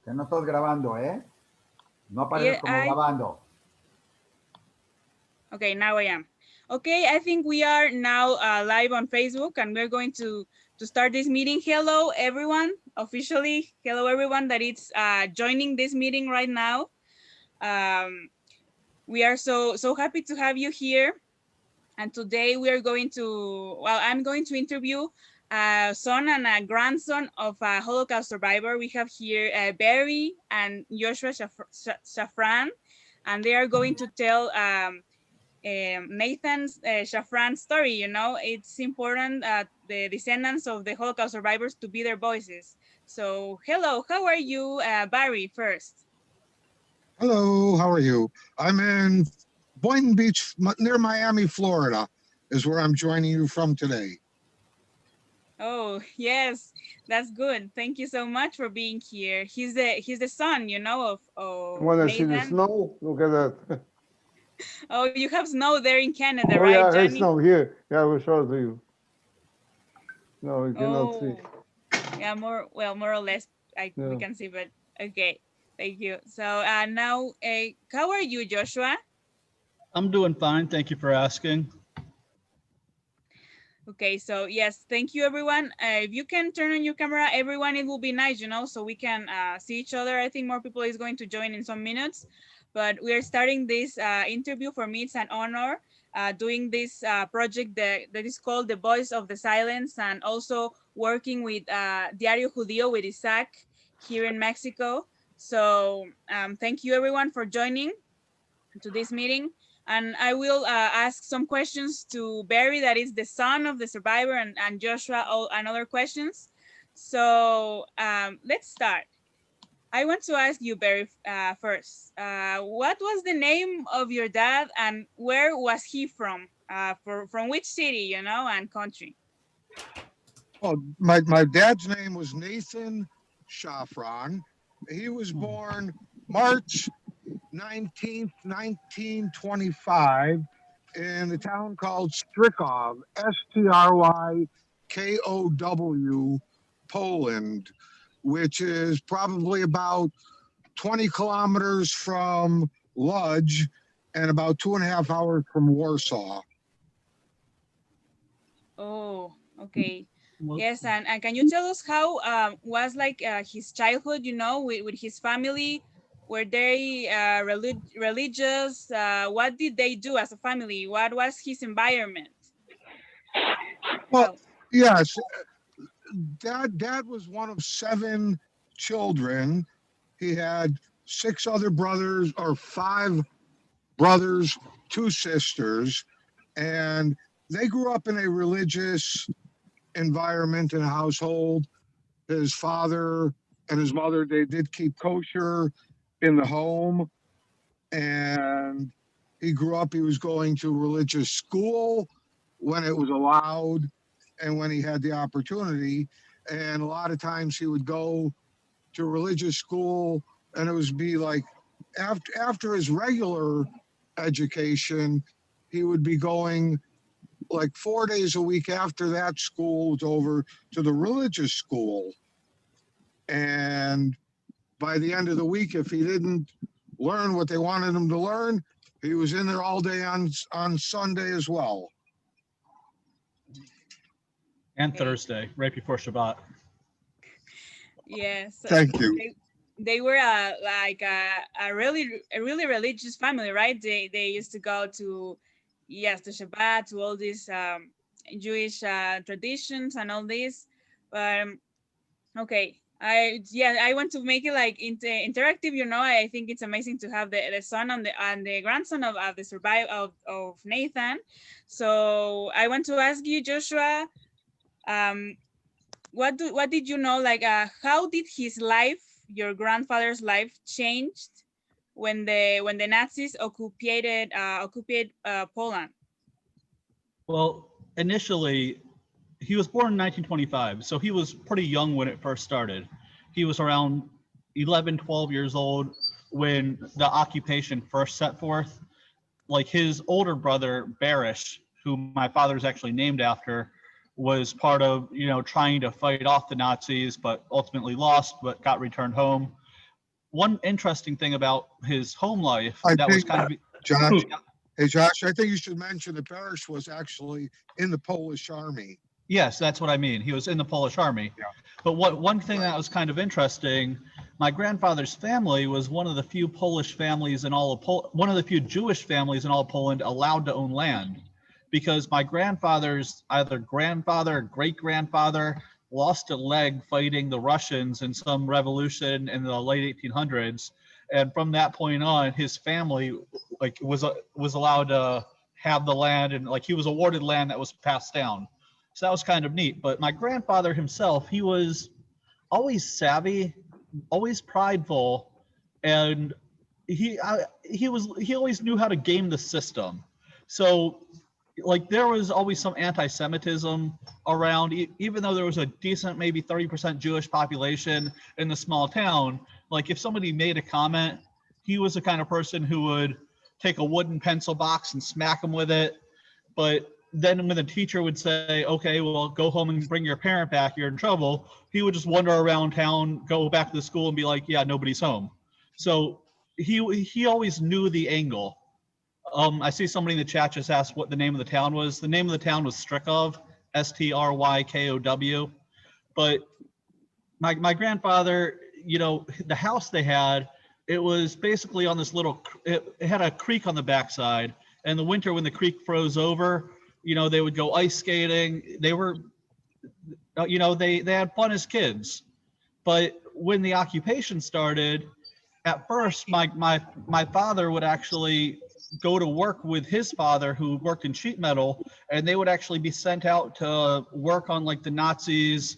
Que no estás grabando, ¿eh? No apareces como grabando. Okay, now I am. Okay, I think we are now live on Facebook, and we're going to start this meeting. Hello, everyone. Officially, hello, everyone that is joining this meeting right now. We are so happy to have you here. And today we are going to, well, I'm going to interview a son and a grandson of a Holocaust survivor. We have here Barry and Joshua Szafran, and they are going to tell Nathan's Szafran's story. You know, it's important the descendants of the Holocaust survivors to be their voices. So, hello, how are you, Barry, first? Hello, how are you? I'm in Boynton Beach, near Miami, Florida, is where I'm joining you from today. Oh, yes, that's good. Thank you so much for being here. He's the son, you know, of Want to Nathan. see the snow? Look at that. Oh, you have snow there in Canada, Oh, right, yeah, Johnny? it's snow here. Yeah, I will show it to you. No, you cannot see. Yeah, more or less we can see, but okay, thank you. So now, how are you, Joshua? I'm doing fine. Thank you for asking. Okay, so yes, thank you, everyone. If you can turn on your camera, everyone, it will be nice, you know, so we can see each other. I think more people is going to join in some minutes, but we are starting this interview. For me, it's an honor doing this project that is called The Voice of the Silence, and also working with Diariojudio with Isaac here in Mexico. So thank you, everyone, for joining to this meeting. And I will ask some questions to Barry, that is the son of the survivor, and Joshua, and other questions. So let's start. I want to ask you, Barry, first. What was the name of your dad, and where was he from? From which city, you know, and country? Well, my dad's name was Nathan Szafran. He was born March 19th, 1925 in a town called Strykow, Strykow, Poland, which is probably about 20 kilometers from Lodz and about 2.5 hours from Warsaw. Oh, okay. Yes, and can you tell us how was like his childhood, you know, with his family? Were they religious? What did they do as a family? What was his environment? Well, yes, dad was one of 7 children. He had 6 other brothers, or 5 brothers, 2 sisters, and they grew up in a religious environment and household. His father and his mother, they did keep kosher in the home, and he grew up, he was going to religious school when it was allowed and when he had the opportunity. And a lot of times he would go to religious school, and it would be like after his regular education, he would be going like 4 days a week after that school was over to the religious school. And by the end of the week, if he didn't learn what they wanted him to learn, he was in there all day on Sunday as well. And Thursday, right before Shabbat. Yes. Thank you. They were like a really religious family, right? They used to go to, yes, to Shabbat, to all these Jewish traditions and all this. Okay, I want to make it like interactive. You know, I think it's amazing to have the son and the grandson of the survivor of Nathan. So I want to ask you, Joshua, what did you know? Like, how did his life, your grandfather's life, changed when the Nazis occupied Poland? Well, initially, he was born in 1925, so he was pretty young when it first started. He was around 11, 12 years old when the occupation first set forth. Like his older brother, Barish, who my father's actually named after, was part of, trying to fight off the Nazis, but ultimately lost, but got returned home. one interesting thing about his home life I that was think, kind of Josh, hey, Josh, I think you should mention the parish was actually in the Polish army. yes, that's what I mean. He was in the Polish army. Yeah. But one thing that was kind of interesting, my grandfather's family was one of the few Polish families in all of one of the few Jewish families in all of Poland allowed to own land, because my grandfather's either grandfather or great grandfather lost a leg fighting the Russians in some revolution in the late 1800s, and from that point on, his family like was allowed to have the land, and like he was awarded land that was passed down. So that was kind of neat. But my grandfather himself, he was always savvy, always prideful, and he always knew how to game the system. So like there was always some anti-Semitism around, even though there was a decent maybe 30% Jewish population in the small town. Like if somebody made a comment, he was the kind of person who would take a wooden pencil box and smack them with it. But then when the teacher would say, okay, well, go home and bring your parent back, you're in trouble, he would just wander around town, go back to the school and be like, yeah, nobody's home. So he always knew the angle. I see somebody in the chat just asked what the name of the town was. The name of the town was Strykov, Strykow. But my grandfather, you know, the house they had, it was basically on this little, it had a creek on the backside. And the winter when the creek froze over, you know, they would go ice skating. They were, you know, they had fun as kids. But when the occupation started, at first, my father would actually go to work with his father, who worked in sheet metal, and they would actually be sent out to work on like the Nazis'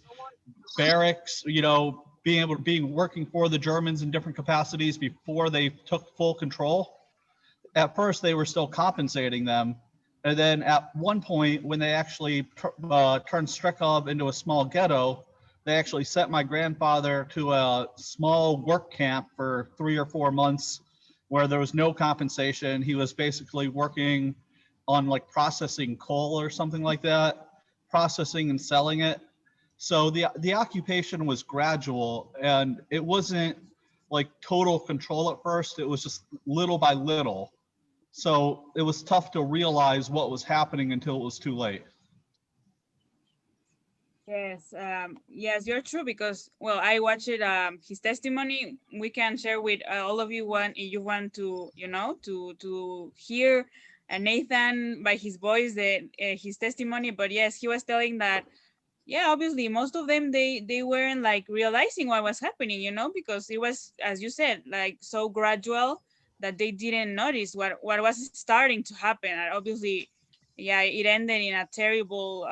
barracks, you know, being working for the Germans in different capacities before they took full control. At first, they were still compensating them. And then at one point, when they actually turned Strykov into a small ghetto, they actually sent my grandfather to a small work camp for 3 or 4 months where there was no compensation. He was basically working on like processing coal or something like that, processing and selling it. So the occupation was gradual, and it wasn't like total control at first. It was just little by little. So it was tough to realize what was happening until it was too late. Yes, yes, you're true, because, well, I watched it, his testimony. We can share with all of you if you want to, you know, to hear Nathan by his voice, his testimony. But yes, he was telling that, yeah, obviously most of them, they weren't like realizing what was happening, you know, because it was, as you said, like so gradual that they didn't notice what was starting to happen. And obviously, yeah, it ended in a terrible,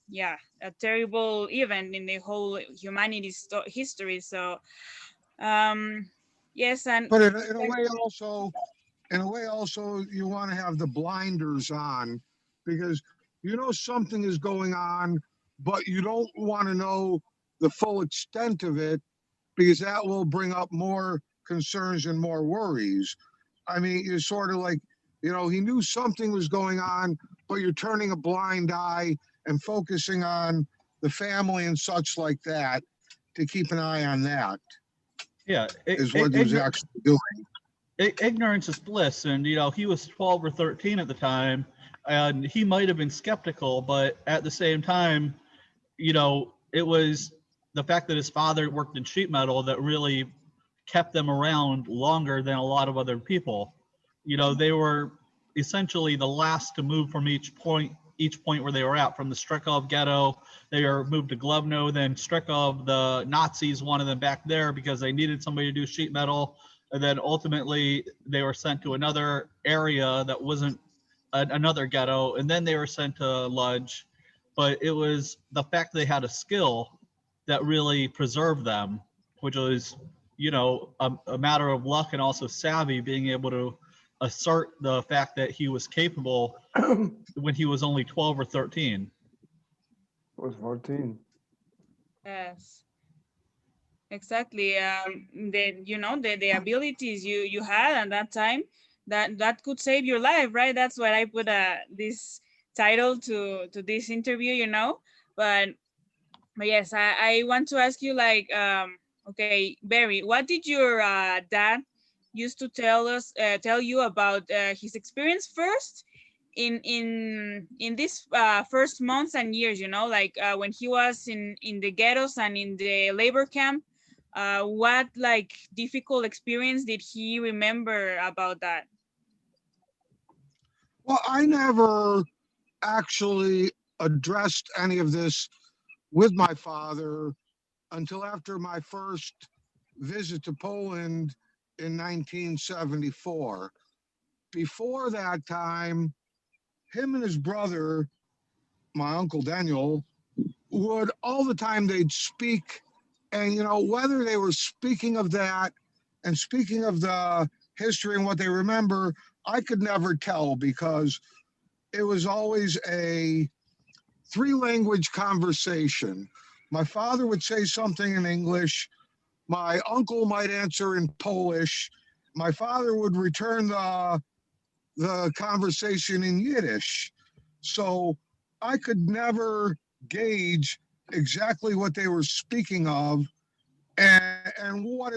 yeah, a terrible event in the whole humanity's history. So, yes, and But in a way also, you want to have the blinders on, because you know something is going on, but you don't want to know the full extent of it, because that will bring up more concerns and more worries. I mean, you're sort of like, you know, he knew something was going on, but you're turning a blind eye and focusing on the family and such like that to keep an eye on that. Yeah, Is what he was actually doing. Ignorance is bliss, and you know, he was 12 or 13 at the time, and he might have been skeptical, but at the same time, you know, it was the fact that his father worked in sheet metal that really kept them around longer than a lot of other people. You know, they were essentially the last to move from each point where they were at. From the Strykov ghetto, they were moved to Glovno, then Strykov, the Nazis wanted them back there because they needed somebody to do sheet metal. And then ultimately they were sent to another area that wasn't another ghetto, and then they were sent to Lodz. But it was the fact they had a skill that really preserved them, which was, you know, a matter of luck and also savvy, being able to assert the fact that he was capable when he was only 12 or 13. Was 14. yes, exactly. You know, the abilities you had at that time, that could save your life, right? That's why I put this title to this interview, you know. But yes, I want to ask you, like, Okay, Barry, what did your dad used to tell you about his experience first in these first months and years, you know, like when he was in the ghettos and in the labor camp? What like difficult experience did he remember about that? Well, I never actually addressed any of this with my father until after my first visit to Poland in 1974. Before that time, him and his brother, my uncle Daniel, would all the time they'd speak, and you know, whether they were speaking of that and speaking of the history and what they remember, I could never tell because it was always a three-language conversation. My father would say something in English, my uncle might answer in Polish, my father would return the conversation in Yiddish. So I could never gauge exactly what they were speaking of and what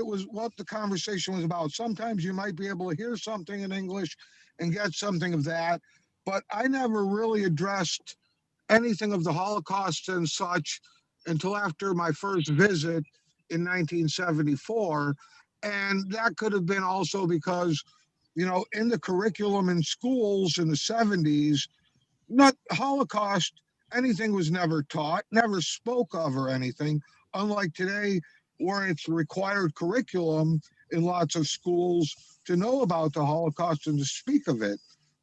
the conversation was about. Sometimes you might be able to hear something in English and get something of that, but I never really addressed anything of the Holocaust and such until after my first visit in 1974. And that could have been also because, you know, in the curriculum in schools in the 70s, not Holocaust, anything was never taught, never spoke of or anything, unlike today where it's required curriculum in lots of schools to know about the Holocaust and to speak of it.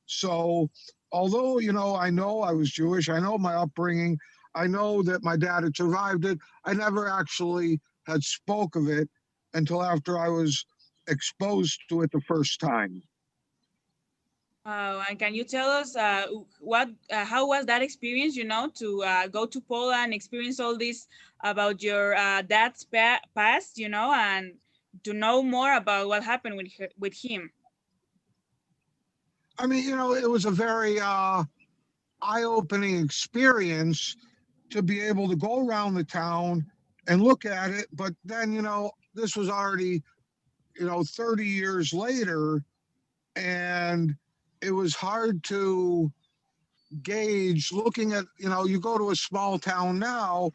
So although, you know I was Jewish, I know my upbringing, I know that my dad had survived it, I never actually had spoke of it until after I was exposed to it the first time. And can you tell us how was that experience, you know, to go to Poland, experience all this about your dad's past, you know, and to know more about what happened with him? I mean, you know, it was a very eye-opening experience to be able to go around the town and look at it. But then, you know, this was already, you know, 30 years later, and it was hard to gauge looking at, you know, you go to a small town now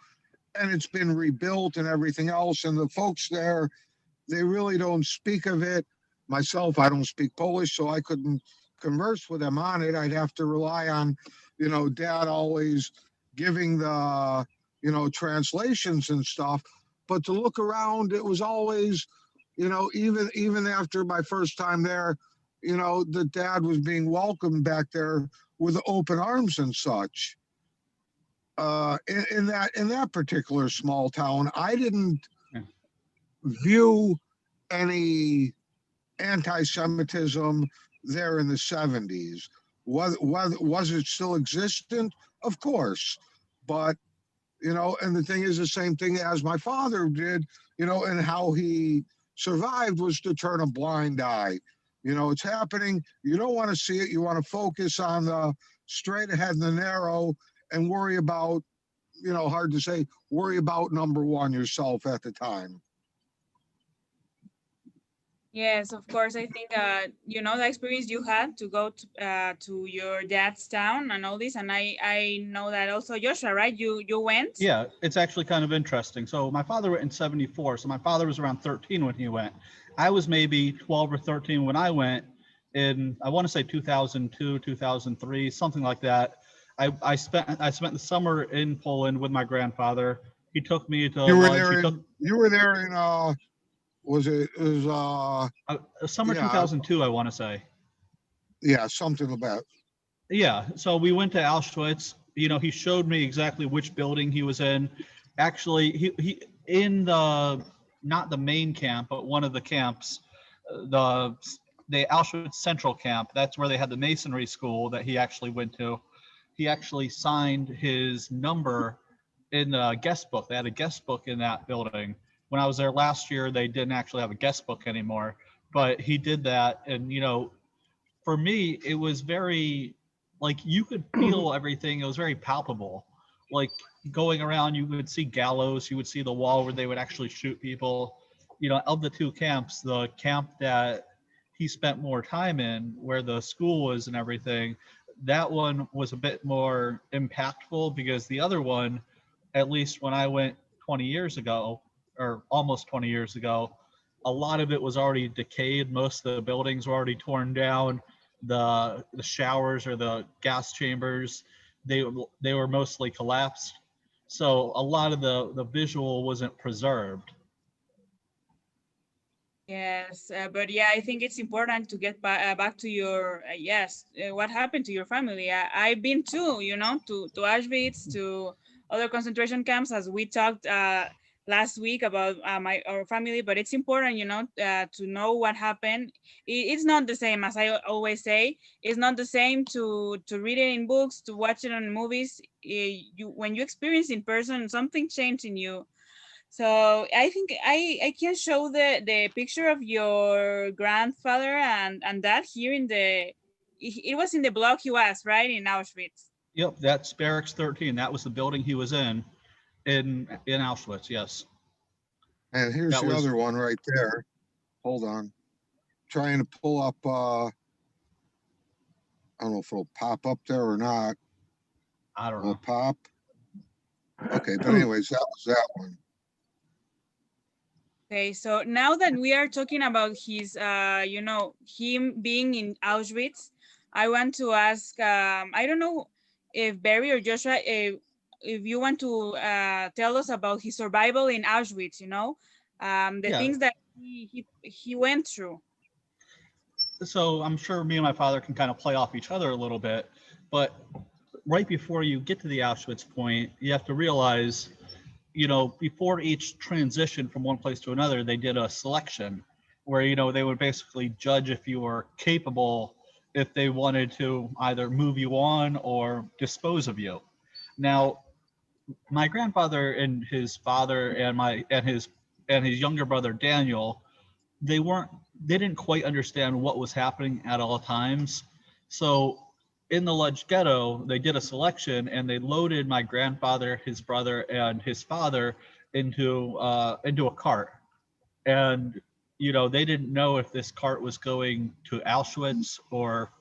and it's been rebuilt and everything else, and the folks there, they really don't speak of it. Myself, I don't speak Polish, so I couldn't converse with them on it. I'd have to rely on, you know, Dad always giving the, you know, translations and stuff. But to look around, it was always, you know, even after my first time there, you know, the Dad was being welcomed back there with open arms and such. In that particular small town, I didn't view any anti-Semitism there in the 70s. Was it still existent? Of course. But, you know, and the thing is the same thing as my father did, you know, and how he survived was to turn a blind eye. You know, it's happening. You don't want to see it. You want to focus on the straight ahead and the narrow and worry about, you know, hard to say, worry about number one, yourself at the time. Yes, of course. I think you know, the experience you had to go to your dad's town and all this, and I know that also Joshua, right? You went. Yeah, it's actually kind of interesting. So my father went in 74. So my father was around 13 when he went. I was maybe 12 or 13 when I went in, I want to say 2002, 2003, something like that. I spent the summer in Poland with my grandfather. He took me to You were lunch. there in, was it Summer yeah, 2002, I want to say. yeah, something about. Yeah, so we went to Auschwitz. You know, he showed me exactly which building he was in. Actually, he in the, not the main camp, but one of the camps, the Auschwitz Central Camp. That's where they had the masonry school that he actually went to. He actually signed his number in the guest book. They had a guest book in that building. When I was there last year, they didn't actually have a guest book anymore, but he did that. And, you know, for me, it was very, like, you could feel everything. It was very palpable. like going around, you would see gallows, you would see the wall where they would actually shoot people. You know, of the two camps, the camp that he spent more time in, where the school was and everything, that one was a bit more impactful, because the other one, at least when I went 20 years ago, or almost 20 years ago, a lot of it was already decayed. Most of the buildings were already torn down. The showers or the gas chambers, they were mostly collapsed. So a lot of the visual wasn't preserved. Yes, but yeah, I think it's important to get back to your, what happened to your family. I've been too, you know, to Auschwitz, to other concentration camps, as we talked last week about our family, but it's important, you know, to know what happened. It's not the same, as I always say, it's not the same to read it in books, to watch it on movies. When you experience in person, something changed in you. So I think I can show the picture of your grandfather and dad here in it was in the block he was, right, in Auschwitz. Yep, that's Barracks 13. That was the building he was in Auschwitz, yes. And here's That the was- other one right there. Hold on. Trying to pull up, I don't know if it'll pop up there or not. I don't Will know. it pop? Okay, but anyways, that was that one. Okay, so now that we are talking about his, you know, him being in Auschwitz, I want to ask, I don't know if Barry or Joshua, if you want to tell us about his survival in Auschwitz, you know, the things that he went through. So I'm sure me and my father can kind of play off each other a little bit, but right before you get to the Auschwitz point, you have to realize, you know, before each transition from one place to another, they did a selection where, you know, they would basically judge if you were capable, if they wanted to either move you on or dispose of you. Now, my grandfather and his father and his younger brother Daniel, they didn't quite understand what was happening at all times. So in the Lodz ghetto, they did a selection and they loaded my grandfather, his brother, and his father into a cart. And, you know, they didn't know if this cart was going to Auschwitz or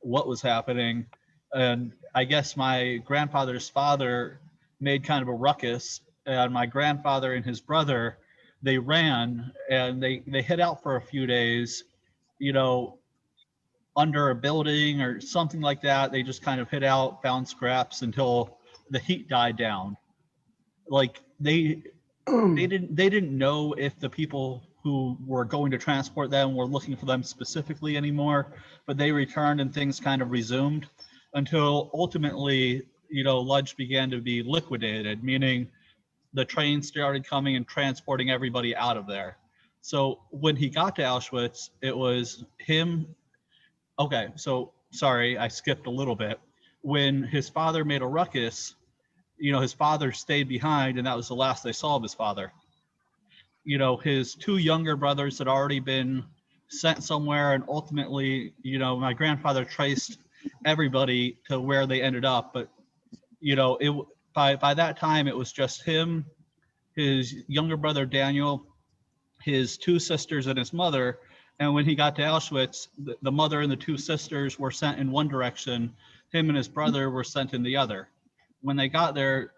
what was happening. And I guess my grandfather's father made kind of a ruckus, and my grandfather and his brother, they ran and they hid out for a few days, you know, under a building or something like that. They just kind of hid out, found scraps until the heat died down. Like they didn't know if the people who were going to transport them were looking for them specifically anymore, but they returned and things kind of resumed until ultimately, you know, Lodz began to be liquidated, meaning the trains started coming and transporting everybody out of there. So when he got to Auschwitz, it was him. Okay, so sorry, I skipped a little bit. When his father made a ruckus, you know, his father stayed behind, and that was the last they saw of his father. You know, his two younger brothers had already been sent somewhere, and ultimately, you know, my grandfather traced everybody to where they ended up. But, you know, by that time, it was just him, his younger brother Daniel, his two sisters, and his mother. And when he got to Auschwitz, the mother and the two sisters were sent in one direction. Him and his brother were sent in the other. When they got there,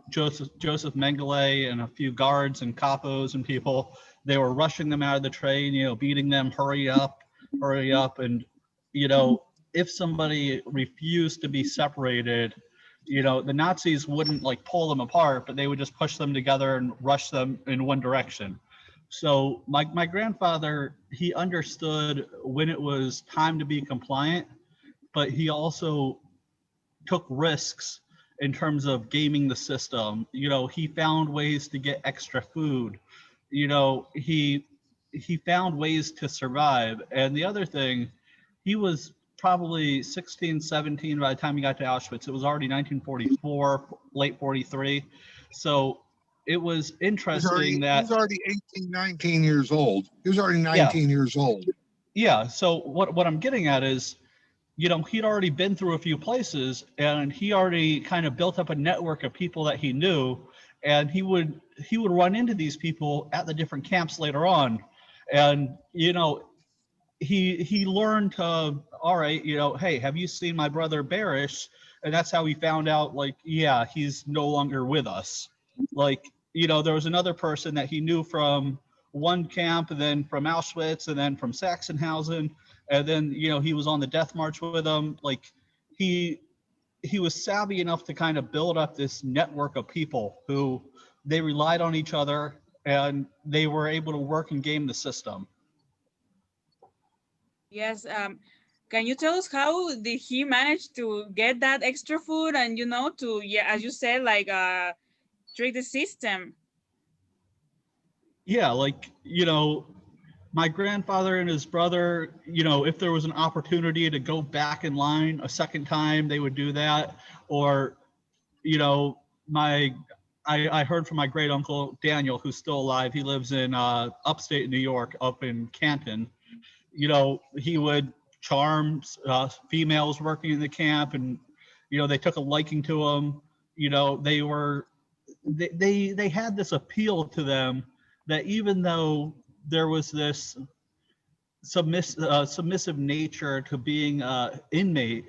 Joseph Mengele and a few guards and capos and people, they were rushing them out of the train, you know, beating them, hurry up. And, you know, if somebody refused to be separated, you know, the Nazis wouldn't like pull them apart, but they would just push them together and rush them in one direction. So my grandfather, he understood when it was time to be compliant, but he also took risks in terms of gaming the system. You know, he found ways to get extra food. You know, he found ways to survive. And the other thing, he was probably 16, 17 by the time he got to Auschwitz. It was already 1944, late 43. So it was interesting that he was already 18, 19 years old. He was already 19 years old. Yeah. So what I'm getting at is, you know, he'd already been through a few places, and he already kind of built up a network of people that he knew, and he would run into these people at the different camps later on. And, you know, he learned to, all right, you know, hey, have you seen my brother Barish? And that's how he found out, like, yeah, he's no longer with us. Like, you know, there was another person that he knew from one camp, and then from Auschwitz, and then from Sachsenhausen, and then, you know, he was on the death march with them. Like, he was savvy enough to kind of build up this network of people who they relied on each other, and they were able to work and game the system. Yes. Can you tell us how did he manage to get that extra food and, you know, to, yeah, as you said, like trick the system? Yeah, like, you know, my grandfather and his brother, you know, if there was an opportunity to go back in line a second time, they would do that. Or, you know, I heard from my great uncle Daniel, who's still alive. He lives in upstate New York, up in Canton. You know, he would charm females working in the camp, and, you know, they took a liking to him. You know, they had this appeal to them that even though there was this submissive nature to being inmate,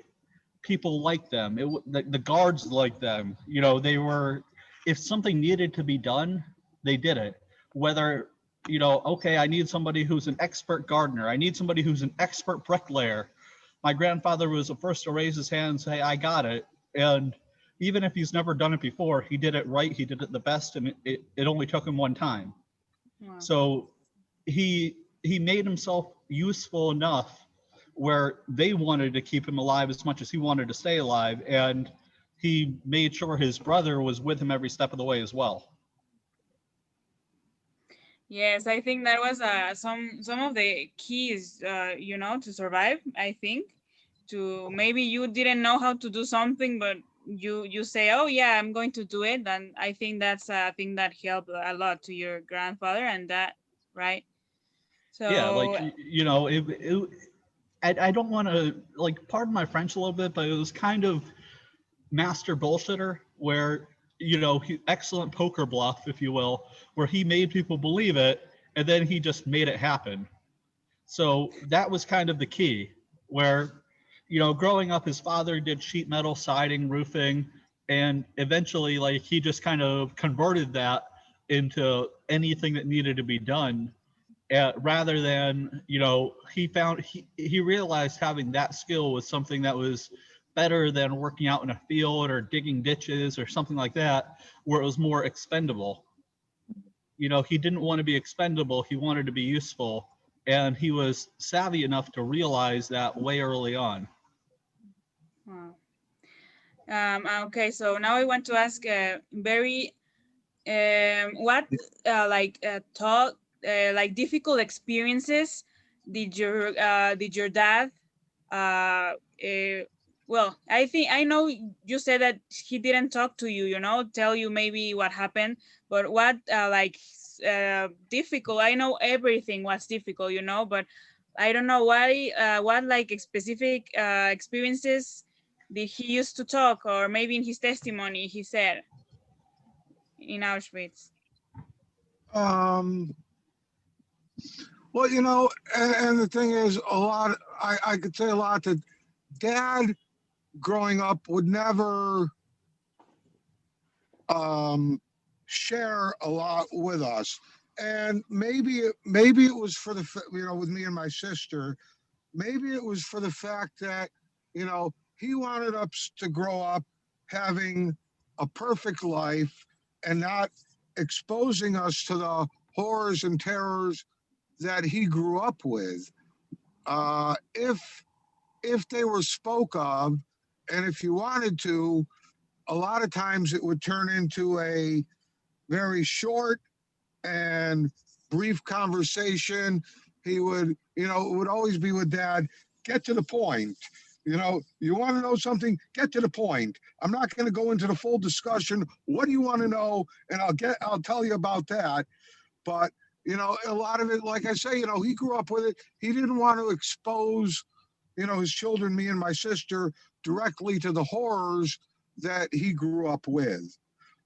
people liked them. The guards liked them. You know, they were, if something needed to be done, they did it. Whether, you know, okay, I need somebody who's an expert gardener, I need somebody who's an expert bricklayer. My grandfather was the first to raise his hand and say, I got it. And even if he's never done it before, he did it right, he did it the best, and it only took him one time. Wow. So he made himself useful enough where they wanted to keep him alive as much as he wanted to stay alive, and he made sure his brother was with him every step of the way as well. Yes, I think that was some of the keys, you know, to survive. I think to maybe you didn't know how to do something, but you say, oh yeah, I'm going to do it. And I think that's a thing that helped a lot to your grandfather, and that, right? So Yeah, like, you know, I don't want to, like, pardon my French a little bit, but it was kind of master bullshitter, where, you know, excellent poker bluff, if you will, where he made people believe it, and then he just made it happen. So that was kind of the key, where, you know, growing up, his father did sheet metal siding, roofing, and eventually, like, he just kind of converted that into anything that needed to be done. Rather than, you know, he realized having that skill was something that was better than working out in a field or digging ditches or something like that, where it was more expendable. You know, he didn't want to be expendable, he wanted to be useful, and he was savvy enough to realize that way early on. wow. Okay, so now I want to ask Barry, what thought, like difficult experiences did your dad well, I know you said that he didn't talk to you, you know, tell you maybe what happened, but what difficult, I know everything was difficult, you know, but I don't know why, what like specific experiences did he used to talk, or maybe in his testimony he said in Auschwitz? Well, you know, and the thing is, a lot, I could say a lot that Dad growing up would never share a lot with us. And maybe it was for the, you know, with me and my sister, maybe it was for the fact that, you know, he wanted us to grow up having a perfect life and not exposing us to the horrors and terrors that he grew up with. If they were spoke of, and if you wanted to, a lot of times it would turn into a very short and brief conversation. He would, you know, it would always be with Dad, get to the point. You know, you want to know something, get to the point. I'm not going to go into the full discussion. What do you want to know? And I'll tell you about that. But, you know, a lot of it, like I say, you know, he grew up with it. He didn't want to expose, his children, me and my sister, directly to the horrors that he grew up with.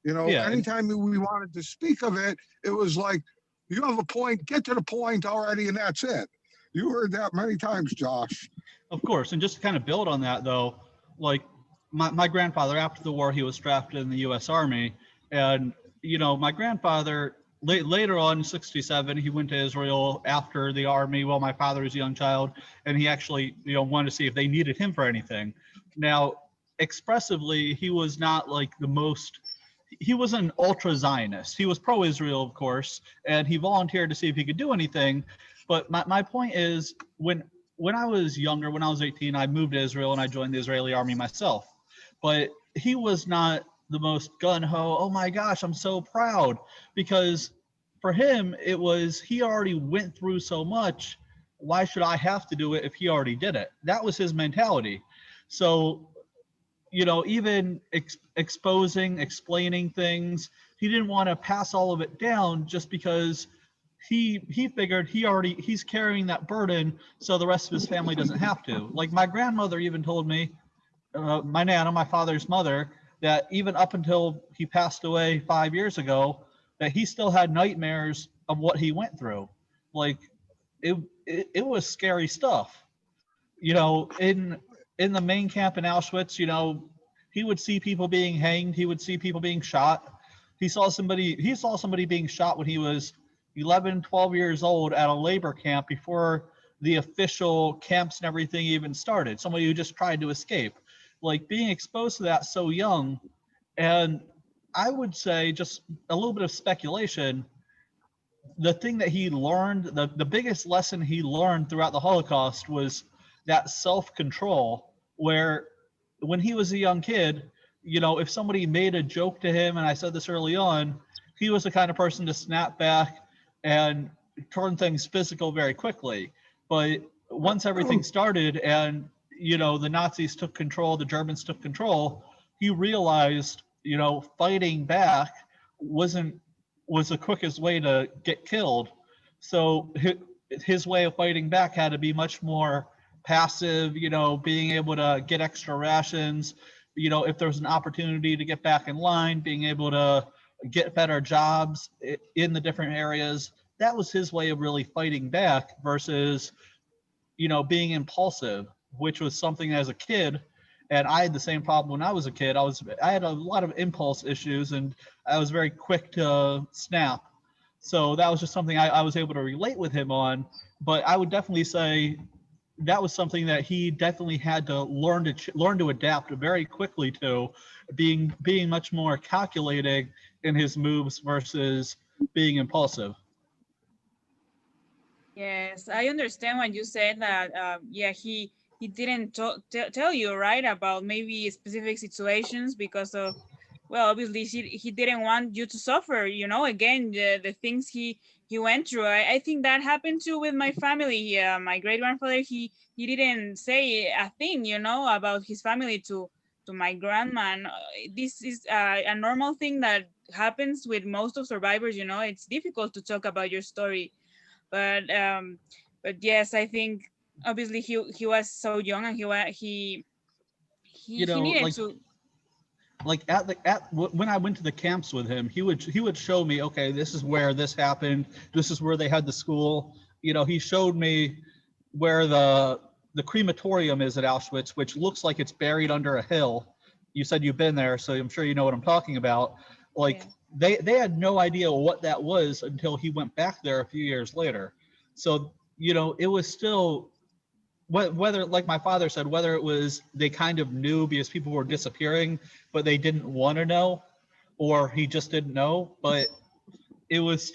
Yeah. Anytime we wanted to speak of it, it was like, you have a point, get to the point already, and that's it. You heard that many times, Josh. Of course. And just to kind of build on that, though, like my grandfather, after the war, he was drafted in the U.S. Army. And, my grandfather, later on in 67, he went to Israel after the army while my father was a young child. And he actually, wanted to see if they needed him for anything. Now, expressively, he was not like he was an ultra-Zionist. He was pro-Israel, of course, and he volunteered to see if he could do anything. But my point is, when I was younger, when I was 18, I moved to Israel and I joined the Israeli army myself. But he was not the most gung-ho, oh my gosh, I'm so proud. Because for him, it was, he already went through so much, why should I have to do it if he already did it? That was his mentality. So, even exposing, explaining things, he didn't want to pass all of it down just because he figured he's carrying that burden, so the rest of his family doesn't have to. Like my grandmother even told me, my Nana, my father's mother, that even up until he passed away 5 years ago, that he still had nightmares of what he went through. Like it was scary stuff. In the main camp in Auschwitz, he would see people being hanged. He would see people being shot. He saw somebody being shot when he was 11, 12 years old at a labor camp before the official camps and everything even started. Somebody who just tried to escape. Like being exposed to that so young. And I would say, just a little bit of speculation, the thing that he learned, the biggest lesson he learned throughout the Holocaust was that self-control, where when he was a young kid, if somebody made a joke to him, and I said this early on, he was the kind of person to snap back and turn things physical very quickly. But once everything started and, the Nazis took control, the Germans took control, he realized, fighting back was the quickest way to get killed. So his way of fighting back had to be much more passive, being able to get extra rations, if there's an opportunity to get back in line, being able to get better jobs in the different areas. That was his way of really fighting back versus, being impulsive, which was something as a kid. And I had the same problem when I was a kid. I had a lot of impulse issues and I was very quick to snap. So that was just something I was able to relate with him on. But I would definitely say that was something that he definitely had to learn to adapt very quickly to, being much more calculating in his moves versus being impulsive. Yes, I understand when you said that. He didn't tell you, right, about maybe specific situations because of, well, obviously he didn't want you to suffer. Again, the things he went through. I think that happened too with my family. My great grandfather, he didn't say a thing, about his family to my grandma. And, this is a normal thing that happens with most of survivors. It's difficult to talk about your story. But yes, I think obviously he was so young and he needed to. Like when I went to the camps with him, he would show me, okay, this is where this happened. This is where they had the school. He showed me where the crematorium is at Auschwitz, which looks like it's buried under a hill. You said you've been there, so I'm sure you know what I'm talking about. Like they had no idea what that was until he went back there a few years later. So, it was still, whether, like my father said, whether it was they kind of knew because people were disappearing, but they didn't want to know, or he just didn't know. But it was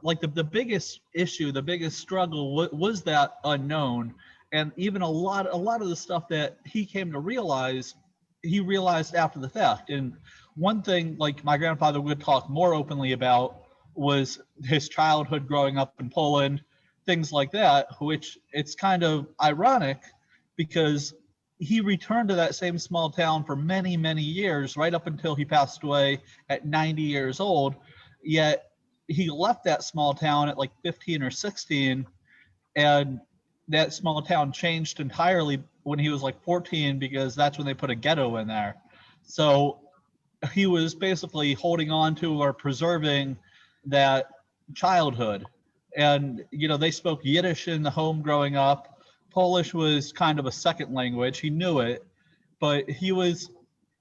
like the biggest issue, the biggest struggle was that unknown. And even a lot of the stuff that he came to realize, he realized after the fact. And one thing, like my grandfather would talk more openly about, was his childhood growing up in Poland, things like that, which it's kind of ironic because he returned to that same small town for many, many years, right up until he passed away at 90 years old. Yet he left that small town at like 15 or 16 and that small town changed entirely when he was like 14, because that's when they put a ghetto in there. So he was basically holding on to or preserving that childhood. And, you know, they spoke Yiddish in the home growing up. Polish was kind of a second language. He knew it, but he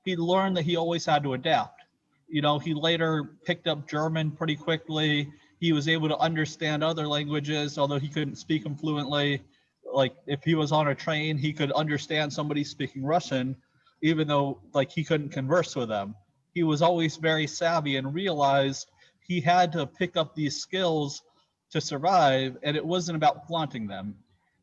learned that he always had to adapt. You know, he later picked up German pretty quickly. He was able to understand other languages, although he couldn't speak them fluently. Like if he was on a train, he could understand somebody speaking Russian, even though like he couldn't converse with them. He was always very savvy and realized he had to pick up these skills to survive, and it wasn't about flaunting them.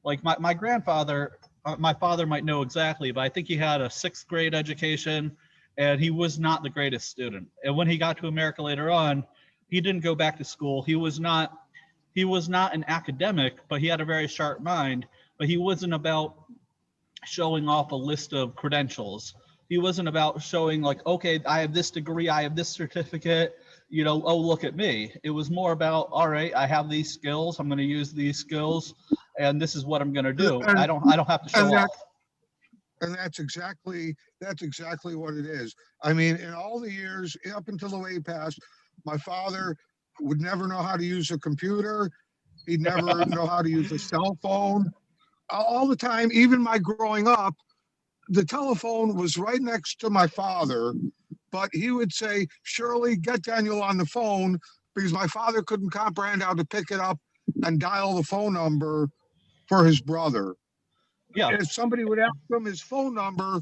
Like my grandfather, my father might know exactly, but I think he had a 6th grade education, and he was not the greatest student. And when he got to America later on, he didn't go back to school. He was not an academic, but he had a very sharp mind. But he wasn't about showing off a list of credentials. He wasn't about showing like, okay, I have this degree, I have this certificate, you know, oh, look at me. It was more about, all right, I have these skills, I'm going to use these skills, and this is what I'm going to do. I don't have to show off. And that's exactly what it is. I mean, in all the years up until the way he passed, my father would never know how to use a computer. He'd never know how to use a cell phone. All the time, even my growing up, the telephone was right next to my father, but he would say, Shirley, get Daniel on the phone, because my father couldn't comprehend how to pick it up and dial the phone number for his brother. Yeah. And if somebody would ask him his phone number,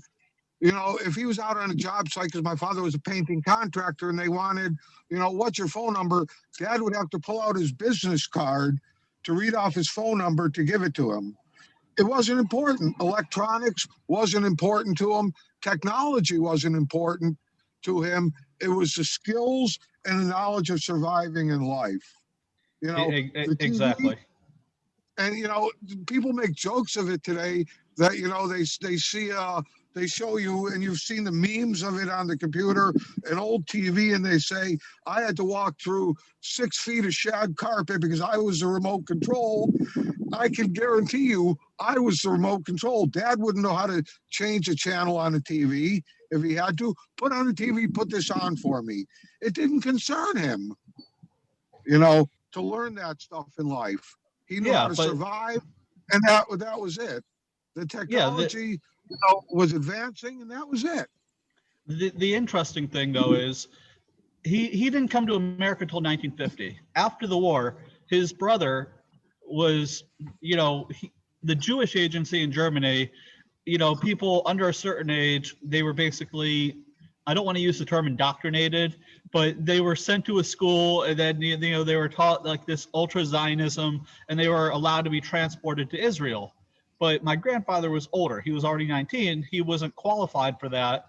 you know, if he was out on a job site, because my father was a painting contractor, and they wanted, you know, what's your phone number? Dad would have to pull out his business card to read off his phone number to give it to him. It wasn't important. Electronics wasn't important to him. Technology wasn't important to him. It was the skills and the knowledge of surviving in life. You know, exactly. And, you know, people make jokes of it today that, you know, they show you, and you've seen the memes of it on the computer, an old TV, and they say, I had to walk through 6 feet of shag carpet because I was the remote control. I can guarantee you I was the remote control. Dad wouldn't know how to change a channel on a TV. If he had to, put on the TV, put this on for me. It didn't concern him, you know, to learn that stuff in life. He knew how to survive, and that was it. The technology was advancing, and that was it. The interesting thing, though, is he didn't come to America until 1950. After the war, his brother was, you know, the Jewish agency in Germany, you know, people under a certain age, they were basically, I don't want to use the term indoctrinated, but they were sent to a school, and then, you know, they were taught like this ultra Zionism, and they were allowed to be transported to Israel. But my grandfather was older. He was already 19. He wasn't qualified for that.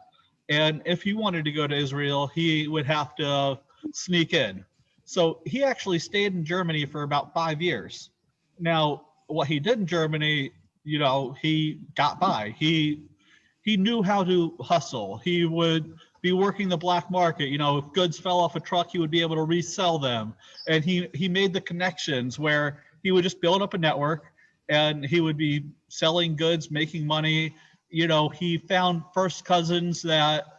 And if he wanted to go to Israel, he would have to sneak in. So he actually stayed in Germany for about 5 years. Now, what he did in Germany, you know, he got by. He knew how to hustle. He would be working the black market. You know, if goods fell off a truck, he would be able to resell them. And he made the connections where he would just build up a network, and he would be selling goods, making money. You know, he found first cousins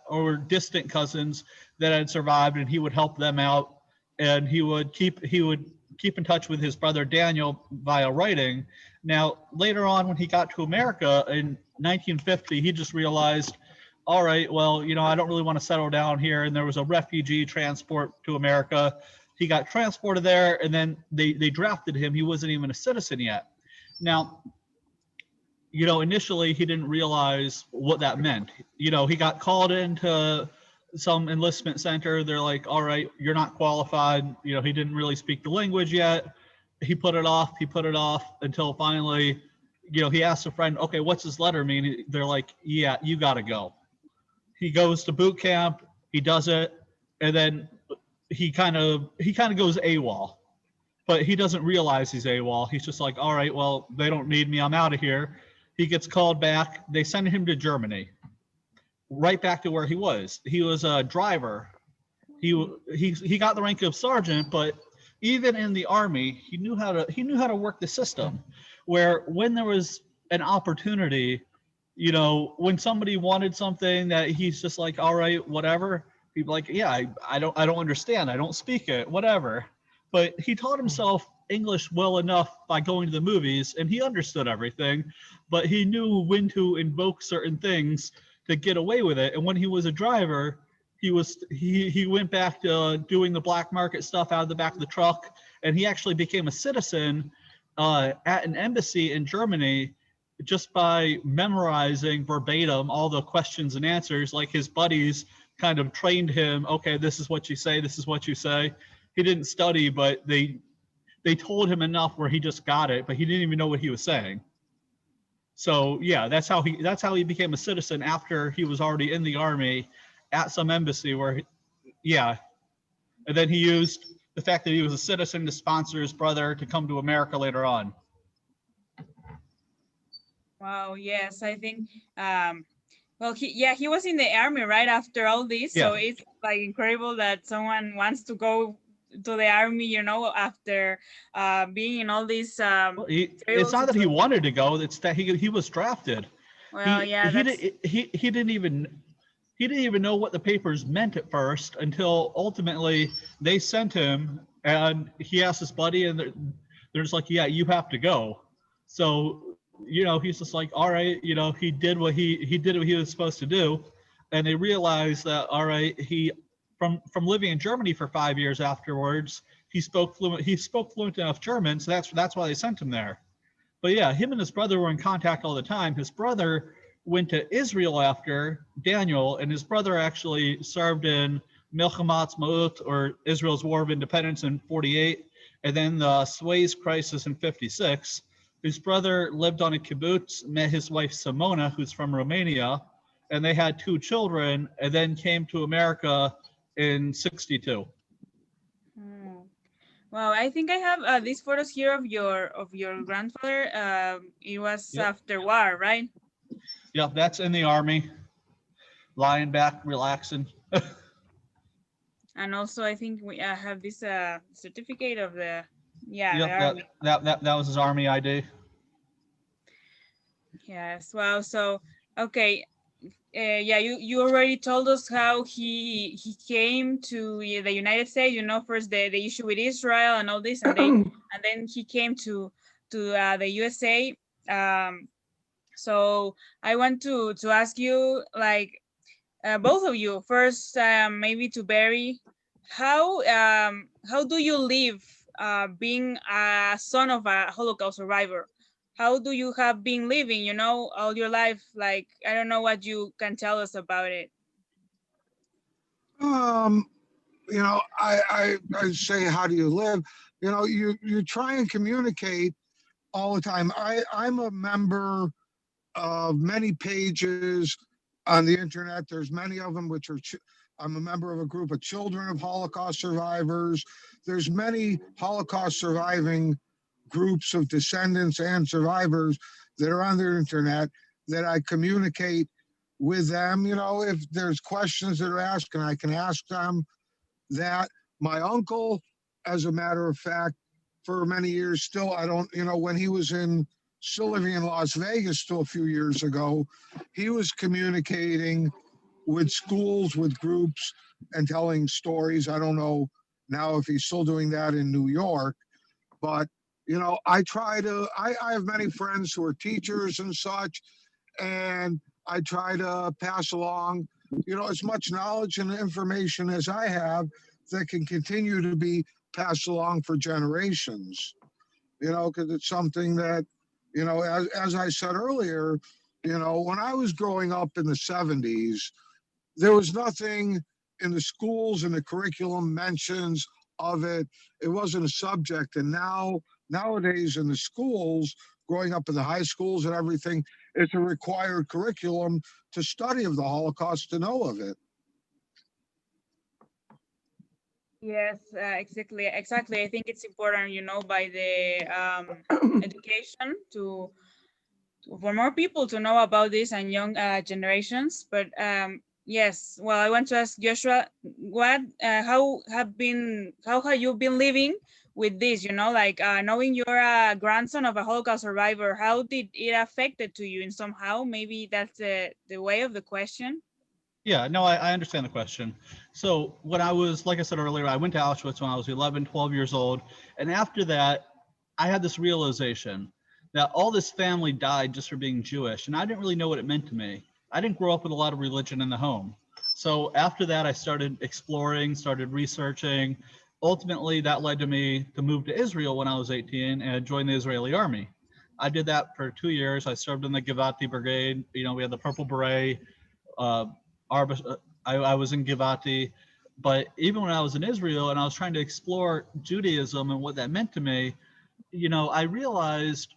or distant cousins that had survived, and he would help them out. And he would keep in touch with his brother Daniel via writing. Now, later on, when he got to America in 1950, he just realized, all right, well, you know, I don't really want to settle down here. And there was a refugee transport to America. He got transported there, and then they drafted him. He wasn't even a citizen yet. Now, you know, initially he didn't realize what that meant. You know, he got called into some enlistment center. They're like, all right, you're not qualified. You know, he didn't really speak the language yet. He put it off until finally, you know, he asked a friend, okay, what's this letter mean? They're like, yeah, you got to go. He goes to boot camp, he does it, and then he kind of goes AWOL. But he doesn't realize he's AWOL. He's just like, all right, well, they don't need me, I'm out of here. He gets called back. They send him to Germany, right back to where he was. He was a driver. He got the rank of sergeant, but even in the army, he knew how to work the system. where when there was an opportunity, you know, when somebody wanted something that he's just like, all right, whatever. People like, yeah, I don't understand. I don't speak it, whatever. But he taught himself English well enough by going to the movies, and he understood everything, but he knew when to invoke certain things to get away with it. And when he was a driver, he went back to doing the black market stuff out of the back of the truck, and he actually became a citizen at an embassy in Germany just by memorizing verbatim all the questions and answers. Like his buddies kind of trained him, okay, this is what you say, this is what you say. He didn't study, but they told him enough where he just got it, but he didn't even know what he was saying. So yeah, that's how he became a citizen after he was already in the army at some embassy where, yeah. And then he used the fact that he was a citizen to sponsor his brother to come to America later on. Wow, yes, I think, well, he was in the army right after all this. Yeah. So it's like incredible that someone wants to go to the army, you know, after being in all these. Well, it's not that he wanted to go; it's that he was drafted. Well, he didn't even know what the papers meant at first until ultimately they sent him, and he asked his buddy, and they're just like, "Yeah, you have to go." So, you know, he's just like, "All right," you know, he did what he was supposed to do, and they realized that, all right, he. From living in Germany for 5 years afterwards, he spoke fluent enough German, so that's why they sent him there. But yeah, him and his brother were in contact all the time. His brother went to Israel after Daniel, and his brother actually served in Milchamat Ma'ut, or Israel's War of Independence, in 48, and then the Suez Crisis in 56. His brother lived on a kibbutz, met his wife Simona, who's from Romania, and they had 2 children, and then came to America in 62. Well, I think I have these photos here of your grandfather. It was after war, right? Yeah, that's in the army, lying back, relaxing. And also, I think we have this certificate of the the army. That was his army ID. Yes. Well, so okay. Yeah, you already told us how he came to the United States. You know, first the issue with Israel and all this, and then he came to the USA. So I want to ask you, like, both of you first, maybe to Barry, how do you live being a son of a Holocaust survivor? How do you have been living, you know, all your life? Like, I don't know what you can tell us about it. You know, I say, how do you live? You know, you try and communicate all the time. I'm a member of many pages on the internet. There's many of them which are, I'm a member of a group of children of Holocaust survivors. There's many Holocaust surviving groups of descendants and survivors that are on the internet that I communicate with them. You know, if there's questions that are asked, and I can ask them that. My uncle, as a matter of fact, for many years still, I don't, you know, when he was still living in Las Vegas still a few years ago, he was communicating with schools, with groups, and telling stories. I don't know now if he's still doing that in New York, but you know, I have many friends who are teachers and such, and I try to pass along, you know, as much knowledge and information as I have that can continue to be passed along for generations, you know, because it's something that, you know, as I said earlier, you know, when I was growing up in the 70s, there was nothing in the schools and the curriculum mentions of it. It wasn't a subject. And nowadays in the schools, growing up in the high schools and everything, it's a required curriculum to study of the Holocaust, to know of it. Yes, exactly. I think it's important, you know, by the education for more people to know about this and young generations. But yes, well, I want to ask Joshua, how have you been living with this, you know, like knowing you're a grandson of a Holocaust survivor, how did it affected to you in somehow? Maybe that's the way of the question. Yeah, no, I understand the question. So when I was, like I said earlier, I went to Auschwitz when I was 11, 12 years old. And after that, I had this realization that all this family died just for being Jewish. And I didn't really know what it meant to me. I didn't grow up with a lot of religion in the home. So after that, I started exploring, started researching. Ultimately, that led to me to move to Israel when I was 18 and join the Israeli army. I did that for 2 years. I served in the Givati Brigade. You know, we had the Purple Beret. I was in Givati, but even when I was in Israel and I was trying to explore Judaism and what that meant to me, you know, I realized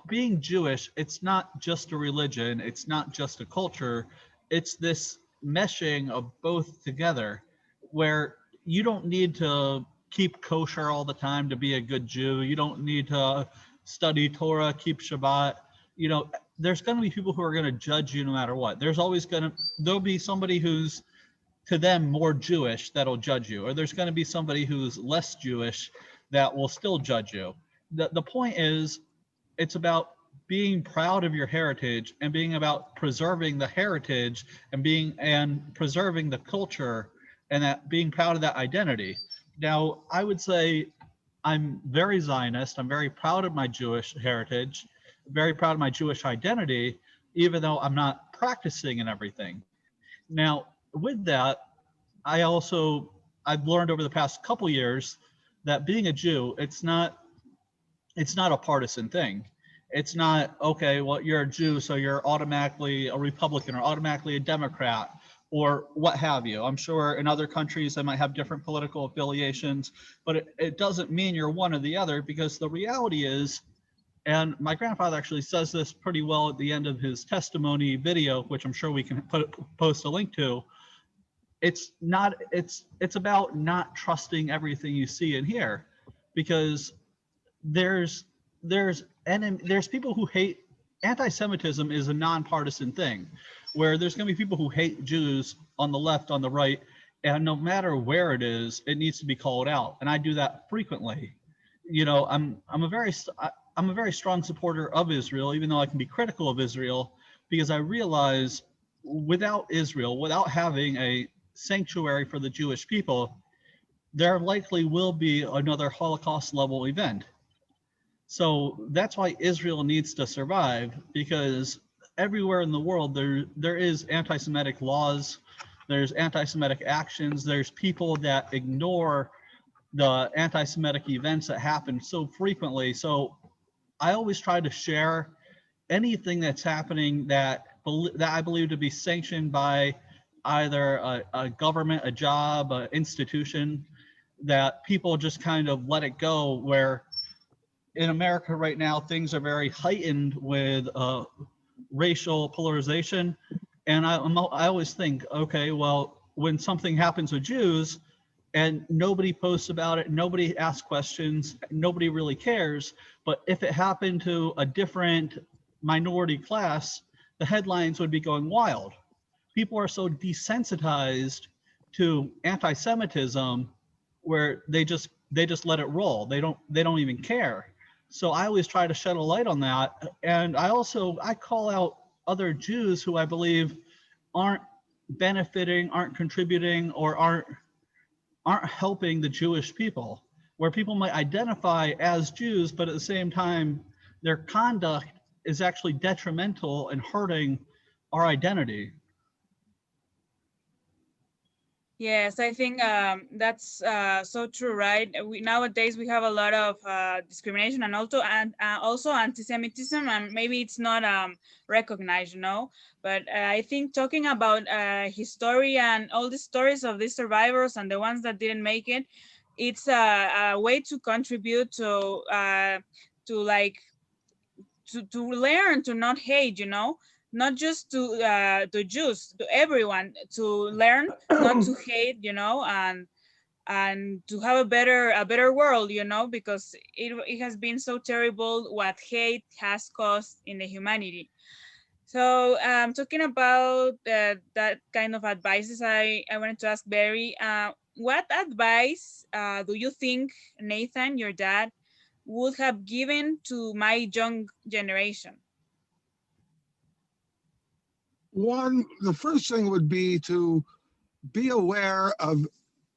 being Jewish, it's not just a religion, it's not just a culture, it's this meshing of both together where you don't need to keep kosher all the time to be a good Jew. You don't need to study Torah, keep Shabbat. You know, there's going to be people who are going to judge you no matter what. There'll be somebody who's to them more Jewish that'll judge you, or there's going to be somebody who's less Jewish that will still judge you. The point is, it's about being proud of your heritage and being about preserving the heritage and preserving the culture and that being proud of that identity. Now, I would say I'm very Zionist. I'm very proud of my Jewish heritage, very proud of my Jewish identity, even though I'm not practicing and everything. Now, with that, I've learned over the past couple years that being a Jew, it's not a partisan thing. It's not, okay, well, you're a Jew, so you're automatically a Republican or automatically a Democrat or what have you. I'm sure in other countries they might have different political affiliations, but it doesn't mean you're one or the other, because the reality is, and my grandfather actually says this pretty well at the end of his testimony video, which I'm sure we can post a link to. It's about not trusting everything you see and hear, because there's people who hate. Anti-Semitism is a nonpartisan thing, where there's going to be people who hate Jews on the left, on the right, and no matter where it is, it needs to be called out. And I do that frequently. You know, I'm a very strong supporter of Israel, even though I can be critical of Israel, because I realize without Israel, without having a sanctuary for the Jewish people, there likely will be another Holocaust level event. So that's why Israel needs to survive, because everywhere in the world there is anti-Semitic laws, there's anti-Semitic actions, there's people that ignore the anti-Semitic events that happen so frequently. So I always try to share anything that's happening that I believe to be sanctioned by either a government, a job, an institution, that people just kind of let it go, where in America right now, things are very heightened with racial polarization. And I always think, okay, well, when something happens with Jews and nobody posts about it, nobody asks questions, nobody really cares. But if it happened to a different minority class, the headlines would be going wild. People are so desensitized to anti-Semitism where they just let it roll. They don't even care. So I always try to shed a light on that. And I call out other Jews who I believe aren't benefiting, aren't contributing, or aren't helping the Jewish people, where people might identify as Jews, but at the same time, their conduct is actually detrimental and hurting our identity. Yes, I think that's so true, right? Nowadays we have a lot of discrimination and also anti-Semitism, and maybe it's not recognized, you know. But I think talking about history and all the stories of these survivors and the ones that didn't make it, it's a way to contribute to learn to not hate, you know. Not just to Jews, to everyone, to learn not to hate, you know, and to have a better world, you know, because it has been so terrible what hate has caused in the humanity. So talking about that kind of advices, I wanted to ask Barry, what advice do you think Nathan, your dad, would have given to my young generation? The first thing would be to be aware of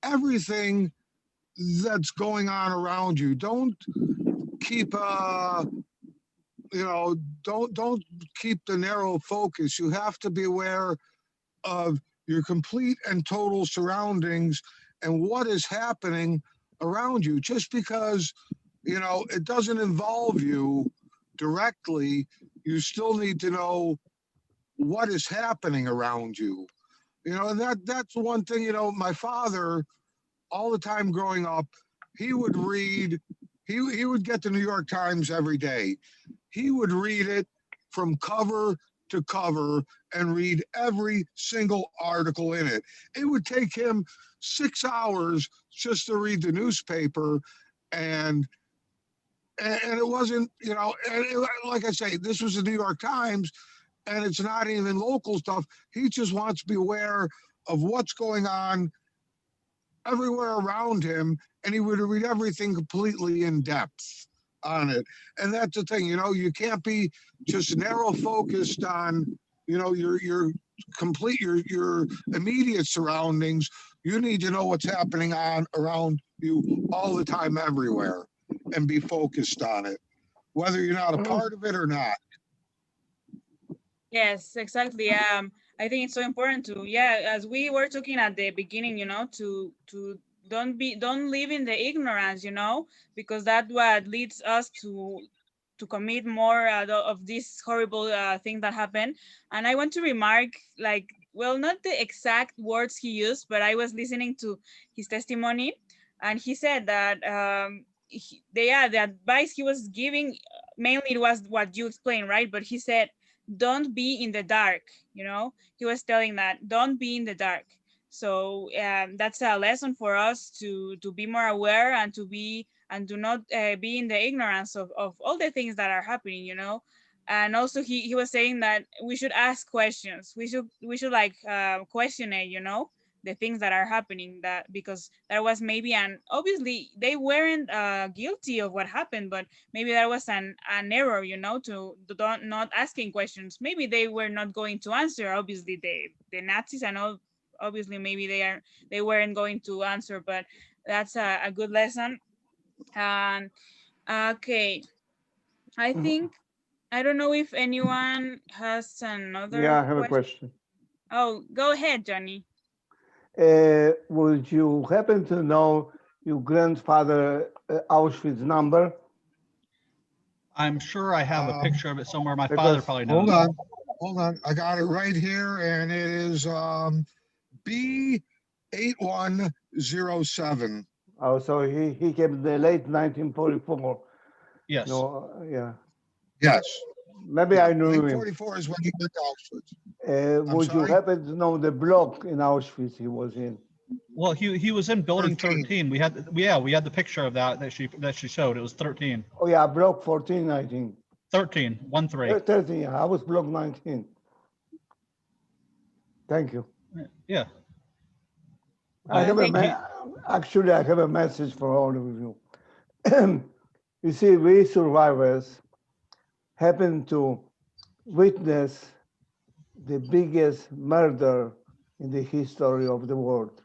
everything that's going on around you. Don't keep don't keep the narrow focus. You have to be aware of your complete and total surroundings and what is happening around you. Just because it doesn't involve you directly, you still need to know what is happening around you. And that's one thing. My father, all the time growing up, he would read, he would get the New York Times every day. He would read it from cover to cover and read every single article in it. It would take him 6 hours just to read the newspaper, and it wasn't, like I say, this was the New York Times, and it's not even local stuff. He just wants to be aware of what's going on everywhere around him, and he would read everything completely in depth on it. And that's the thing, you can't be just narrow focused on, your complete, your immediate surroundings. You need to know what's happening around you all the time, everywhere, and be focused on it, whether you're not a part of it or not. Yes, exactly. I think it's so important to, as we were talking at the beginning, to don't live in the ignorance, because that's what leads us to commit more of this horrible thing that happened. And I want to remark, like, well, not the exact words he used, but I was listening to his testimony, and he said that the advice he was giving, mainly it was what you explained, right? But he said, don't be in the dark. He was telling that don't be in the dark. So that's a lesson for us to be more aware and to do not be in the ignorance of all the things that are happening. And also he was saying that we should ask questions. We should like question it, the things that are happening, that because there was maybe obviously they weren't guilty of what happened, but maybe there was an error, to not asking questions. Maybe they were not going to answer, obviously the Nazis and all, obviously maybe they weren't going to answer, but that's a good lesson. And okay, I think, I don't know if anyone has another Yeah, I have a question. Oh, go ahead, Johnny. Would you happen to know your grandfather Auschwitz number? I'm sure I have a picture of it somewhere. My father probably knows. Hold on. I got it right here, and it is B8107. Oh, so he came in the late 1944. Yes. No, yeah. Yes. Maybe I knew him. 1944 is when he went to Auschwitz. Would you sorry? happen to know the block in Auschwitz he was in? Well, he was in building 13. We had the picture of that she showed. It was 13. Oh yeah, block 14, I think. 13, 1-3. 13, yeah, I was block 19. Thank you. Yeah. Actually, I have a message for all of you. You see, we survivors happen to witness the biggest murder in the history of the world.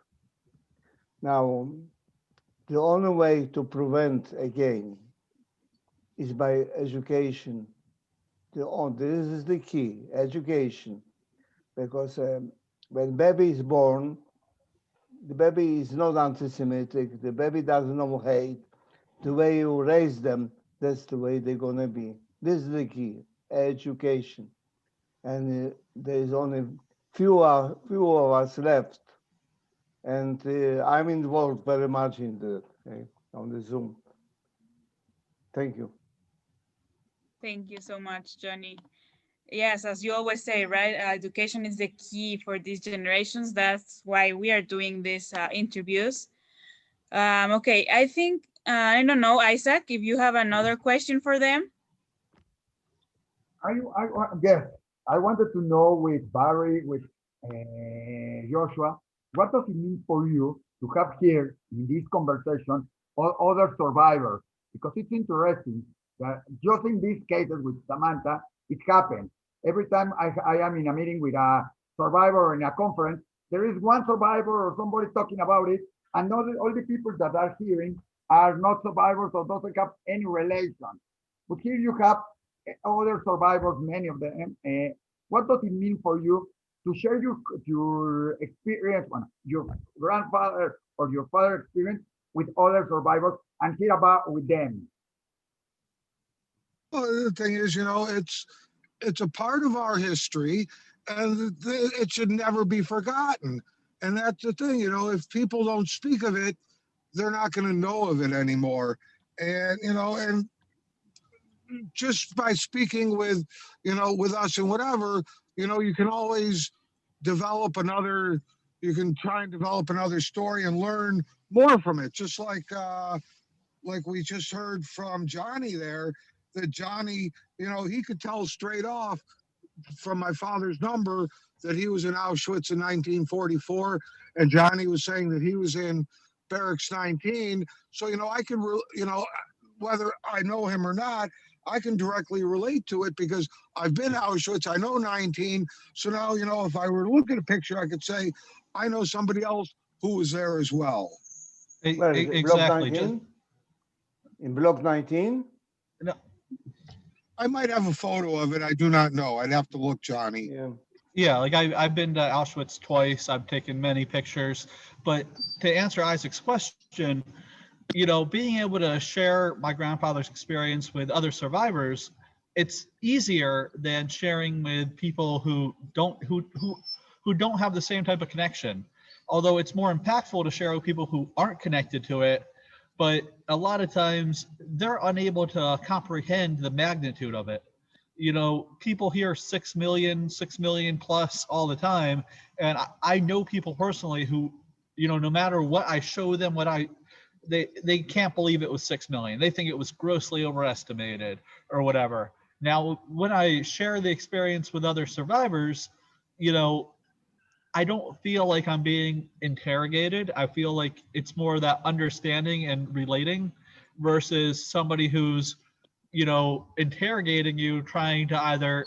Now, the only way to prevent again is by education. This is the key, education. Because when baby is born, the baby is not anti-Semitic, the baby doesn't know hate. The way you raise them, that's the way they're gonna be. This is the key, education. And there is only few of us left. And I'm involved very much in that, on the Zoom. Thank you. Thank you so much, Johnny. Yes, as you always say, right? Education is the key for these generations. That's why we are doing these interviews. Okay, I think, I don't know, Isaac, if you have another question for them. Yes, I wanted to know with Barry, with Joshua, what does it mean for you to have here in this conversation all other survivors, because it's interesting that just in these cases with Samantha, it happens. Every time I am in a meeting with a survivor or in a conference, there is one survivor or somebody talking about it, and all the people that are hearing are not survivors or doesn't have any relation. But here you have other survivors, many of them. What does it mean for you to share your experience, your grandfather or your father experience with other survivors and hear about with them? Well, the thing is, it's a part of our history, and it should never be forgotten. And that's the thing, if people don't speak of it, they're not going to know of it anymore. And, and just by speaking with us and whatever, you can always develop you can try and develop another story and learn more from it. Just like we just heard from Johnny there, that Johnny, he could tell straight off from my father's number that he was in Auschwitz in 1944, and Johnny was saying that he was in Barracks 19. So, I can, whether I know him or not, I can directly relate to it because I've been to Auschwitz, I know 19. So now, if I were to look at a picture, I could say, I know somebody else who was there as well. Well, Exactly. In Block 19? No, I might have a photo of it. I do not know. I'd have to look, Johnny. yeah, like I've been to Auschwitz twice. I've taken many pictures. But to answer Isaac's question, being able to share my grandfather's experience with other survivors, it's easier than sharing with people who don't have the same type of connection. Although it's more impactful to share with people who aren't connected to it, but a lot of times they're unable to comprehend the magnitude of it. People hear 6 million plus all the time. And I know people personally who, no matter what I show them, they can't believe it was 6 million. They think it was grossly overestimated or whatever. Now, when I share the experience with other survivors, I don't feel like I'm being interrogated. I feel like it's more that understanding and relating versus somebody who's, interrogating you, trying to either,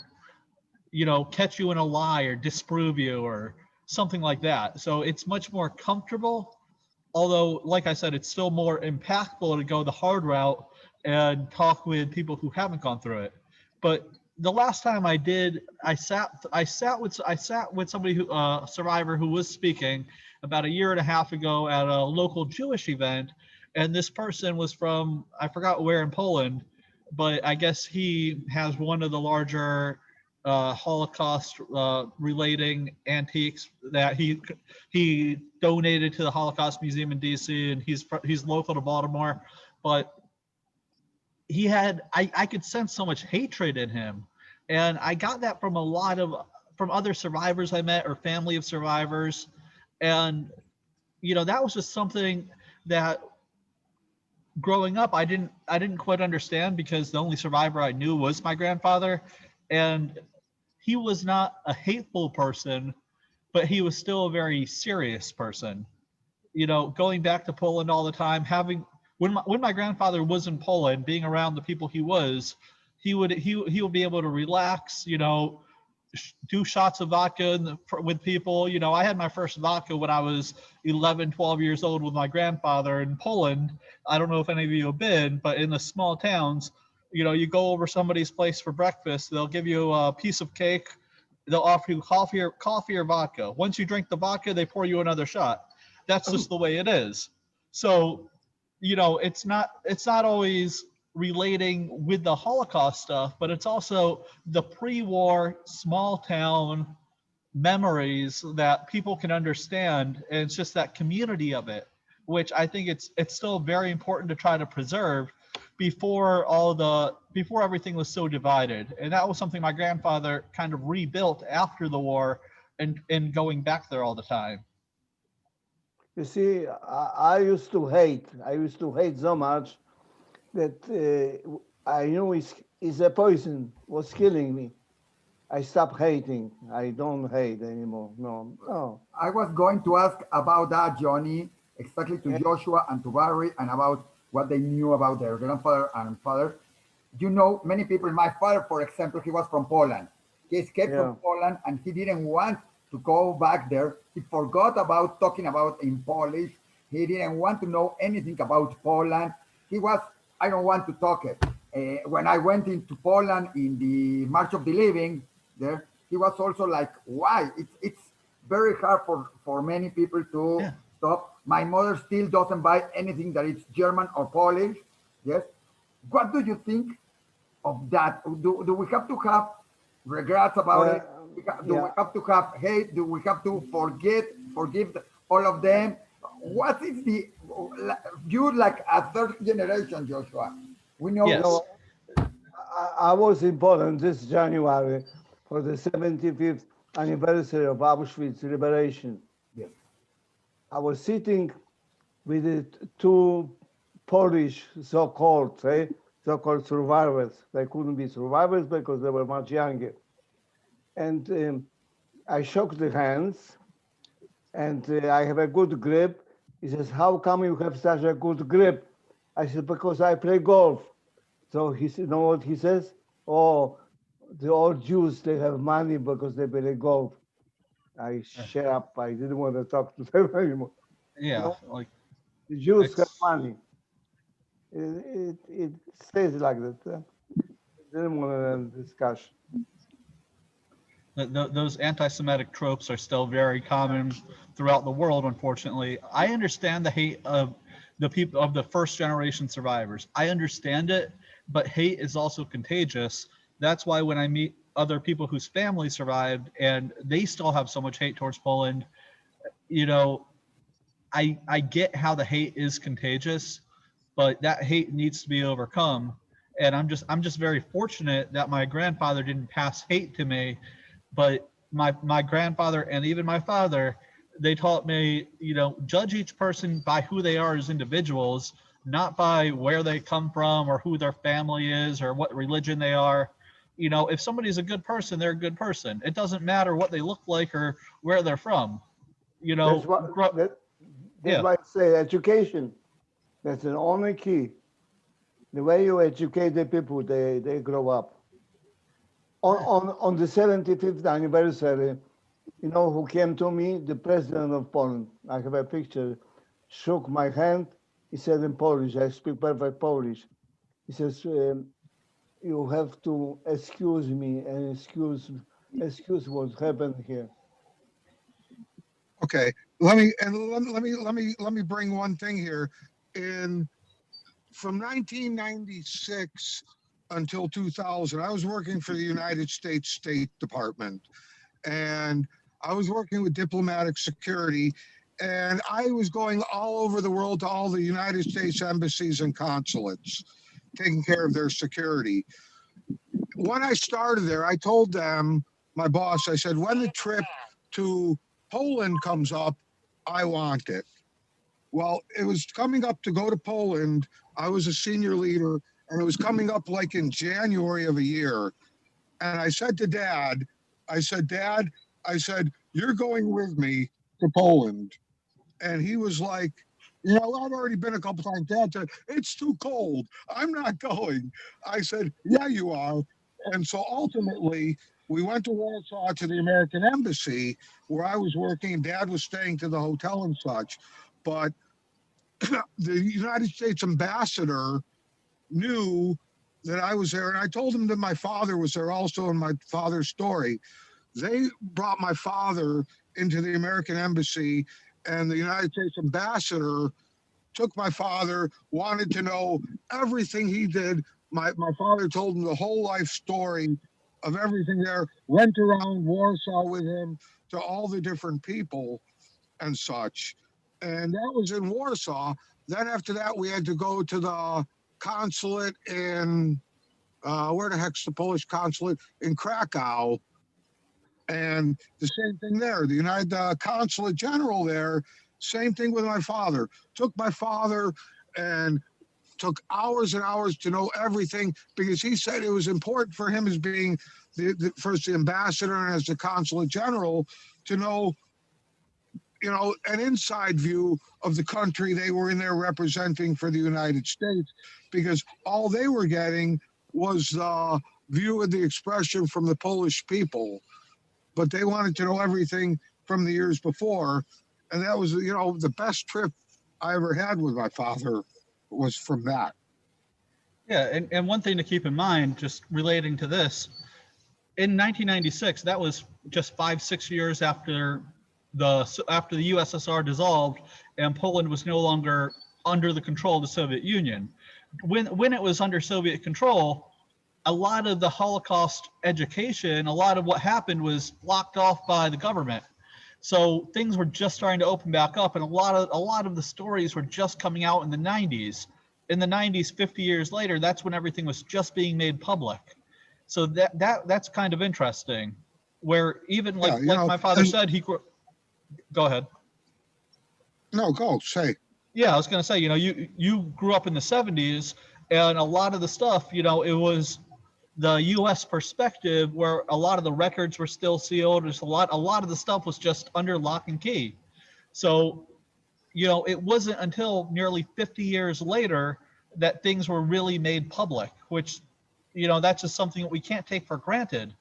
catch you in a lie or disprove you or something like that. So it's much more comfortable. Although, like I said, it's still more impactful to go the hard route and talk with people who haven't gone through it. But the last time I did, I sat with somebody a survivor who was speaking about a year and a half ago at a local Jewish event, and this person was from, I forgot where in Poland, but I guess he has one of the larger Holocaust relating antiques that he donated to the Holocaust Museum in DC, and he's local to Baltimore, but he had, I could sense so much hatred in him. And I got that from from other survivors I met or family of survivors. And, that was just something that growing up, I didn't quite understand because the only survivor I knew was my grandfather. And he was not a hateful person, but he was still a very serious person. Going back to Poland all the time, when my grandfather was in Poland, being around the people he would be able to relax, do shots of vodka with people. I had my first vodka when I was 11, 12 years old with my grandfather in Poland. I don't know if any of you have been, but in the small towns, you go over somebody's place for breakfast, they'll give you a piece of cake, they'll offer you coffee or vodka. Once you drink the vodka, they pour you another shot. That's just the way it is. So, it's not always relating with the Holocaust stuff, but it's also the pre-war small town memories that people can understand. And it's just that community of it, which I think it's still very important to try to preserve before everything was so divided. And that was something my grandfather kind of rebuilt after the war and going back there all the time. You see, I used to hate so much that I knew it's a poison was killing me. I stopped hating. I don't hate anymore. No. I was going to ask about that, Johnny. exactly to Joshua and to Barry and about what they knew about their grandfather and father. You know, many people, my father, for example, he was from Poland. He escaped Yeah. from Poland and he didn't want to go back there. He forgot about talking about in Polish. He didn't want to know anything about Poland. He was, I don't want to talk it. When I went into Poland in the March of the Living, there, he was also like, why? It's very hard for many people to Yeah. stop. My mother still doesn't buy anything that is German or Polish. Yes. What do you think of that? Do we have to have regrets about it? Do we Yeah. have to have hate? Do we have to forgive all of them? What is the you like a third generation, Joshua? We know. Yes. No, I was in Poland this January for the 75th anniversary of Auschwitz liberation. Yes. I was sitting with the two Polish so-called survivors. They couldn't be survivors because they were much younger. And I shook the hands, and I have a good grip. He says, "How come you have such a good grip?" I said, "Because I play golf." So he said, "You know what he says? Oh, the old Jews, they have money because they play golf." I shut up. I didn't want to talk to them anymore. Yeah. No, Like the Jews have it's money. It stays like that. Didn't want to discuss. those anti-Semitic tropes are still very common throughout the world, unfortunately. I understand the hate of the people of the first generation survivors. I understand it, but hate is also contagious. That's why when I meet other people whose family survived and they still have so much hate towards Poland, you know, I get how the hate is contagious, but that hate needs to be overcome. And I'm just very fortunate that my grandfather didn't pass hate to me, but my grandfather and even my father, they taught me, you know, judge each person by who they are as individuals, not by where they come from or who their family is or what religion they are. You know, if somebody's a good person, they're a good person. It doesn't matter what they look like or where they're from. You know, That's yeah. why I say education. That's the only key. The way you educate the people, they grow up. On the 75th anniversary, you know who came to me? The president of Poland. I have a picture. Shook my hand. He said in Polish, I speak perfect Polish. He says, "You have to excuse me and excuse what happened here." Okay, let me bring one thing here. From 1996 until 2000, I was working for the United States State Department, and I was working with diplomatic security, and I was going all over the world to all the United States embassies and consulates, taking care of their security. When I started there, I told them, my boss, I said, when the trip to Poland comes up, I want it. Well, it was coming up to go to Poland. I was a senior leader, and it was coming up like in January of a year. And I said to Dad, Dad, I said, you're going with me to Poland. And he was like, you know, I've already been a couple times. Dad said, it's too cold. I'm not going. I said, yeah, you are. And so ultimately, we went to Warsaw to the American Embassy where I was working. Dad was staying to the hotel and such. But the United States ambassador knew that I was there. And I told him that my father was there also in my father's story. They brought my father into the American Embassy, and the United States ambassador took my father, wanted to know everything he did. My father told him the whole life story of everything there, went around Warsaw with him to all the different people and such. And that was in Warsaw. Then after that, we had to go to the consulate in, where the heck's the Polish consulate? In Krakow. And the same thing there, the United Consulate General there, same thing with my father. Took my father and took hours and hours to know everything because he said it was important for him as being first the ambassador and as the Consulate General to know you know, an inside view of the country they were in there representing for the United States, because all they were getting was the view of the expression from the Polish people, but they wanted to know everything from the years before. And that was, you know, the best trip I ever had with my father was from that. Yeah, and one thing to keep in mind, just relating to this, in 1996, that was just 5-6 years after the USSR dissolved and Poland was no longer under the control of the Soviet Union. When it was under Soviet control, a lot of the Holocaust education, a lot of what happened was blocked off by the government. So things were just starting to open back up, and a lot of the stories were just coming out in the 90s. In the 90s, 50 years later, that's when everything was just being made public. So that's kind of interesting, where even like my father said, go ahead. No, go say. Yeah, I was going to say, you know, you grew up in the 70s, and a lot of the stuff, you know, it was the U.S. perspective, where a lot of the records were still sealed. There's a lot of the stuff was just under lock and key. So, you know, it wasn't until nearly 50 years later that things were really made public, which, you know, that's just something that we can't take for granted.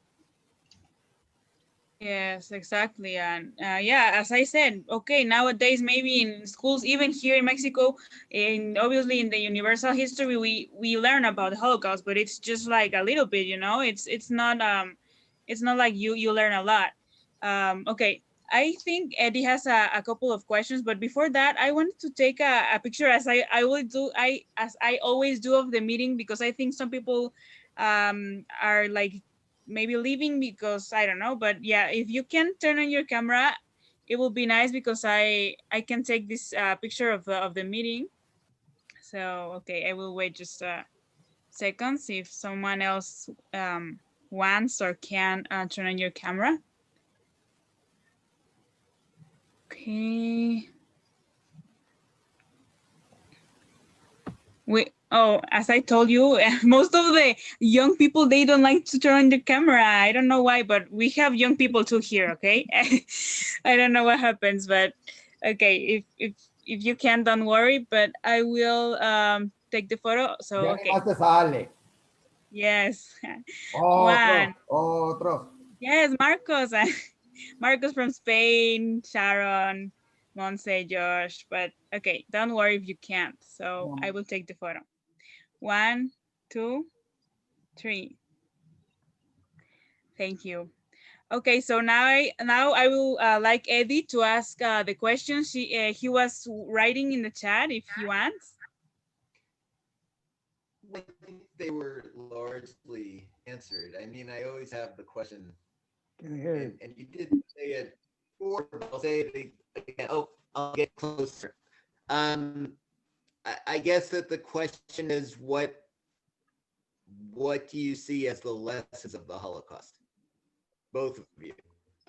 Yes, exactly. And yeah, as I said, okay, nowadays, maybe in schools, even here in Mexico, obviously in the universal history, we learn about the Holocaust, but it's just like a little bit, you know, it's not like you learn a lot. Okay, I think Eddie has a couple of questions, but before that, I wanted to take a picture as I always do of the meeting, because I think some people are like maybe leaving because I don't know, but yeah, if you can turn on your camera, it will be nice, because I can take this picture of the meeting. So okay, I will wait just a second, see if someone else wants or can turn on your camera. Okay. As I told you, most of the young people, they don't like to turn on the camera. I don't know why, but we have young people too here, okay? I don't know what happens, but okay, if you can, don't worry, but I will take the photo. So, okay. Yes. Otros. Yes, Marcos. Marcos from Spain, Sharon, Monse, Josh, but okay, don't worry if you can't. So I will take the photo. 1, 2, 3. Thank you. Okay, so now I will like Eddie to ask the questions he was writing in the chat if he wants. I think they were largely answered. I mean, I always have the question, Can you hear it? and you did say it before, but I'll say it again. Oh, I'll get closer. I guess that the question is, what do you see as the lessons of the Holocaust? Both of you,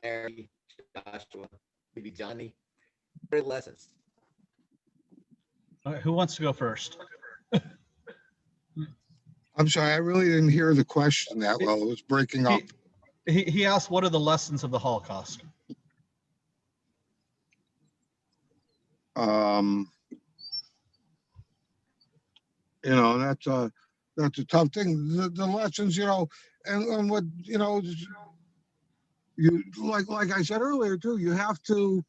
Harry, Joshua, maybe Johnny. What are the lessons? All right, who wants to go first? I'm sorry, I really didn't hear the question that well. It was breaking up. He asked, what are the lessons of the Holocaust? You know, that's a tough thing. The lessons, you know, and what, you know, you like I said earlier too, you have to,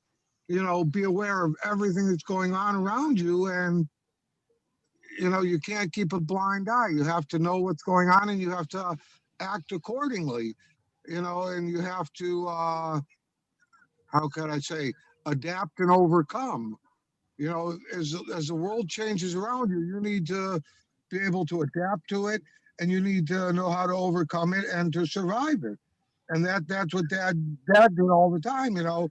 you know, be aware of everything that's going on around you, and you know, you can't keep a blind eye. You have to know what's going on, and you have to act accordingly, you know, and you have to, how can I say, adapt and overcome. You know, as the world changes around you, you need to be able to adapt to it, and you need to know how to overcome it and to survive it. And that's what Dad did all the time. You know,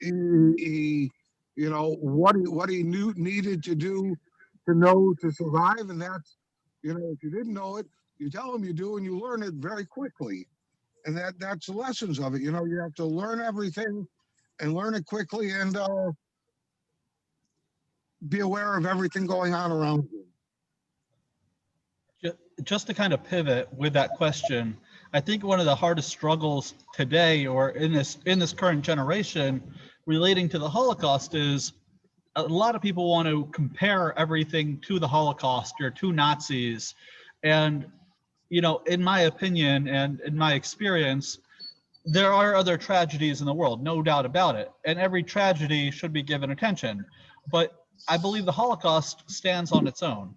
he you know what he needed to do to know to survive, and that's, you know, if you didn't know it, you tell him you do, and you learn it very quickly. And that's the lessons of it. You know, you have to learn everything and learn it quickly, and be aware of everything going on around you. Just to kind of pivot with that question, I think one of the hardest struggles today, or in this current generation, relating to the Holocaust is a lot of people want to compare everything to the Holocaust or to Nazis. And, you know, in my opinion and in my experience, there are other tragedies in the world, no doubt about it. And every tragedy should be given attention. But I believe the Holocaust stands on its own.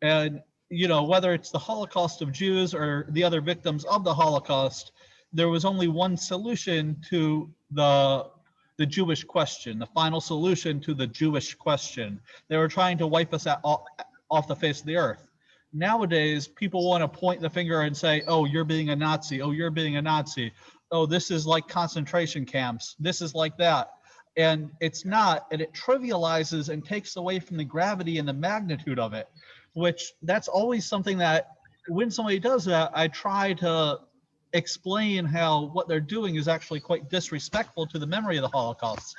And, you know, whether it's the Holocaust of Jews or the other victims of the Holocaust, there was only one solution to the Jewish question, the final solution to the Jewish question. They were trying to wipe us off the face of the earth. Nowadays, people want to point the finger and say, oh, you're being a Nazi. Oh, you're being a Nazi. Oh, this is like concentration camps. This is like that. And it's not, and it trivializes and takes away from the gravity and the magnitude of it, which that's always something that when somebody does that, I try to explain how what they're doing is actually quite disrespectful to the memory of the Holocaust.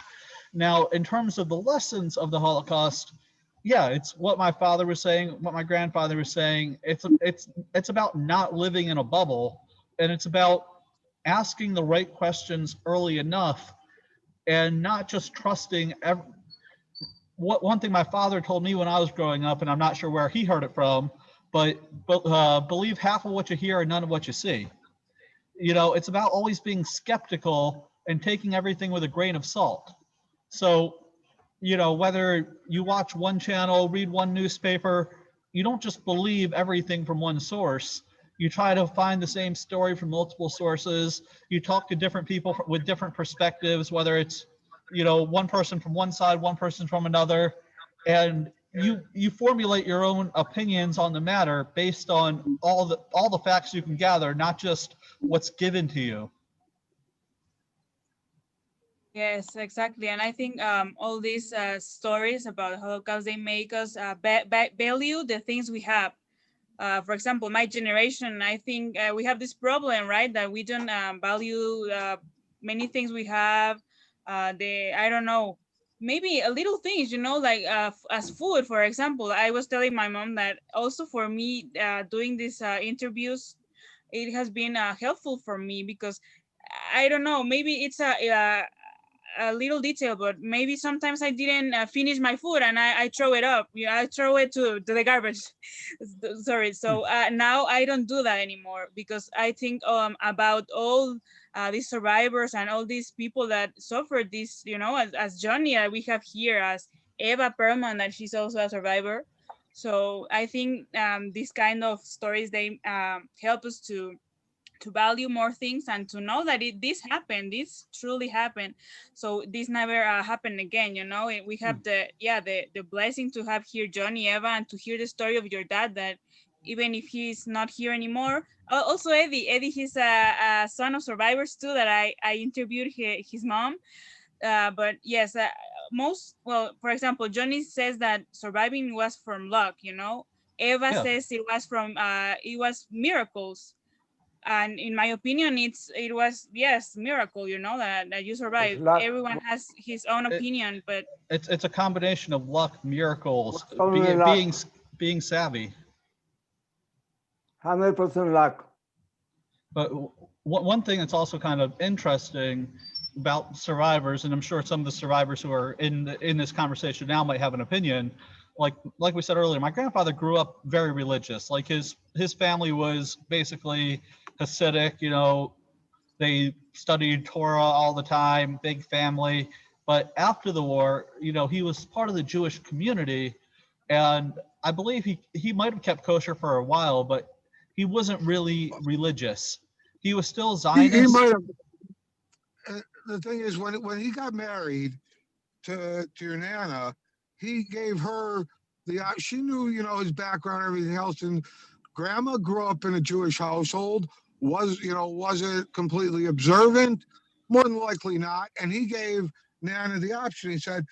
Now, in terms of the lessons of the Holocaust, yeah, it's what my father was saying, what my grandfather was saying. It's about not living in a bubble, and it's about asking the right questions early enough and not just trusting one thing my father told me when I was growing up, and I'm not sure where he heard it from, but believe half of what you hear and none of what you see. You know, it's about always being skeptical and taking everything with a grain of salt. So, you know, whether you watch one channel, read one newspaper, you don't just believe everything from one source. You try to find the same story from multiple sources. You talk to different people with different perspectives, whether it's, you know, one person from one side, one person from another, and you formulate your own opinions on the matter based on all the facts you can gather, not just what's given to you. Yes, exactly. And I think all these stories about Holocaust, they make us value the things we have. For example, my generation, I think we have this problem, right? That we don't value many things we have. I don't know, maybe a little things, you know, like as food, for example. I was telling my mom that also for me doing these interviews, it has been helpful for me because I don't know, maybe it's a little detail, but maybe sometimes I didn't finish my food and I throw it up. Yeah, I throw it to the garbage. Sorry. So now I don't do that anymore because I think about all these survivors and all these people that suffered this, you know, as Johnny we have here, as Eva Perlman, that she's also a survivor. So I think these kind of stories, they help us to value more things and to know that this happened, this truly happened, so this never happened again, you know. We have the blessing to have here Johnny, Eva, and to hear the story of your dad, that even if he's not here anymore. Also Eddie, he's a son of survivors too, that I interviewed his mom. But yes, for example, Johnny says that surviving was from luck, you know. Eva says it was miracles. And in my opinion, it was, yes, miracle, you know, that you survived. Everyone has his own opinion, but it's a combination of luck, miracles, being savvy. 100% luck. But one thing that's also kind of interesting about survivors, and I'm sure some of the survivors who are in this conversation now might have an opinion. Like we said earlier, my grandfather grew up very religious. Like his family was basically Hasidic, you know, they studied Torah all the time, big family. But after the war, you know, he was part of the Jewish community, and I believe he might have kept kosher for a while, but he wasn't really religious. He was still Zionist. He might have. The thing is, when he got married to your Nana, he gave her she knew, you know, his background, everything else, and Grandma grew up in a Jewish household. Was it completely observant? More than likely not. And he gave Nana the option. He said,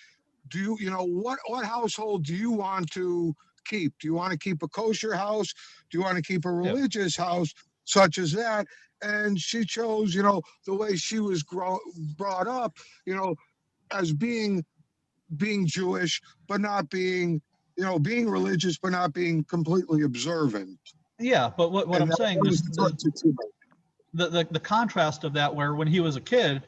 what household do you want to keep? Do you want to keep a kosher house? Do you want to keep a religious house, such as that? And she chose, you know, the way she was brought up, you know, as being Jewish, but not being, you know, being religious, but not being completely observant. Yeah, but what I'm saying is the contrast of that, where when he was a kid,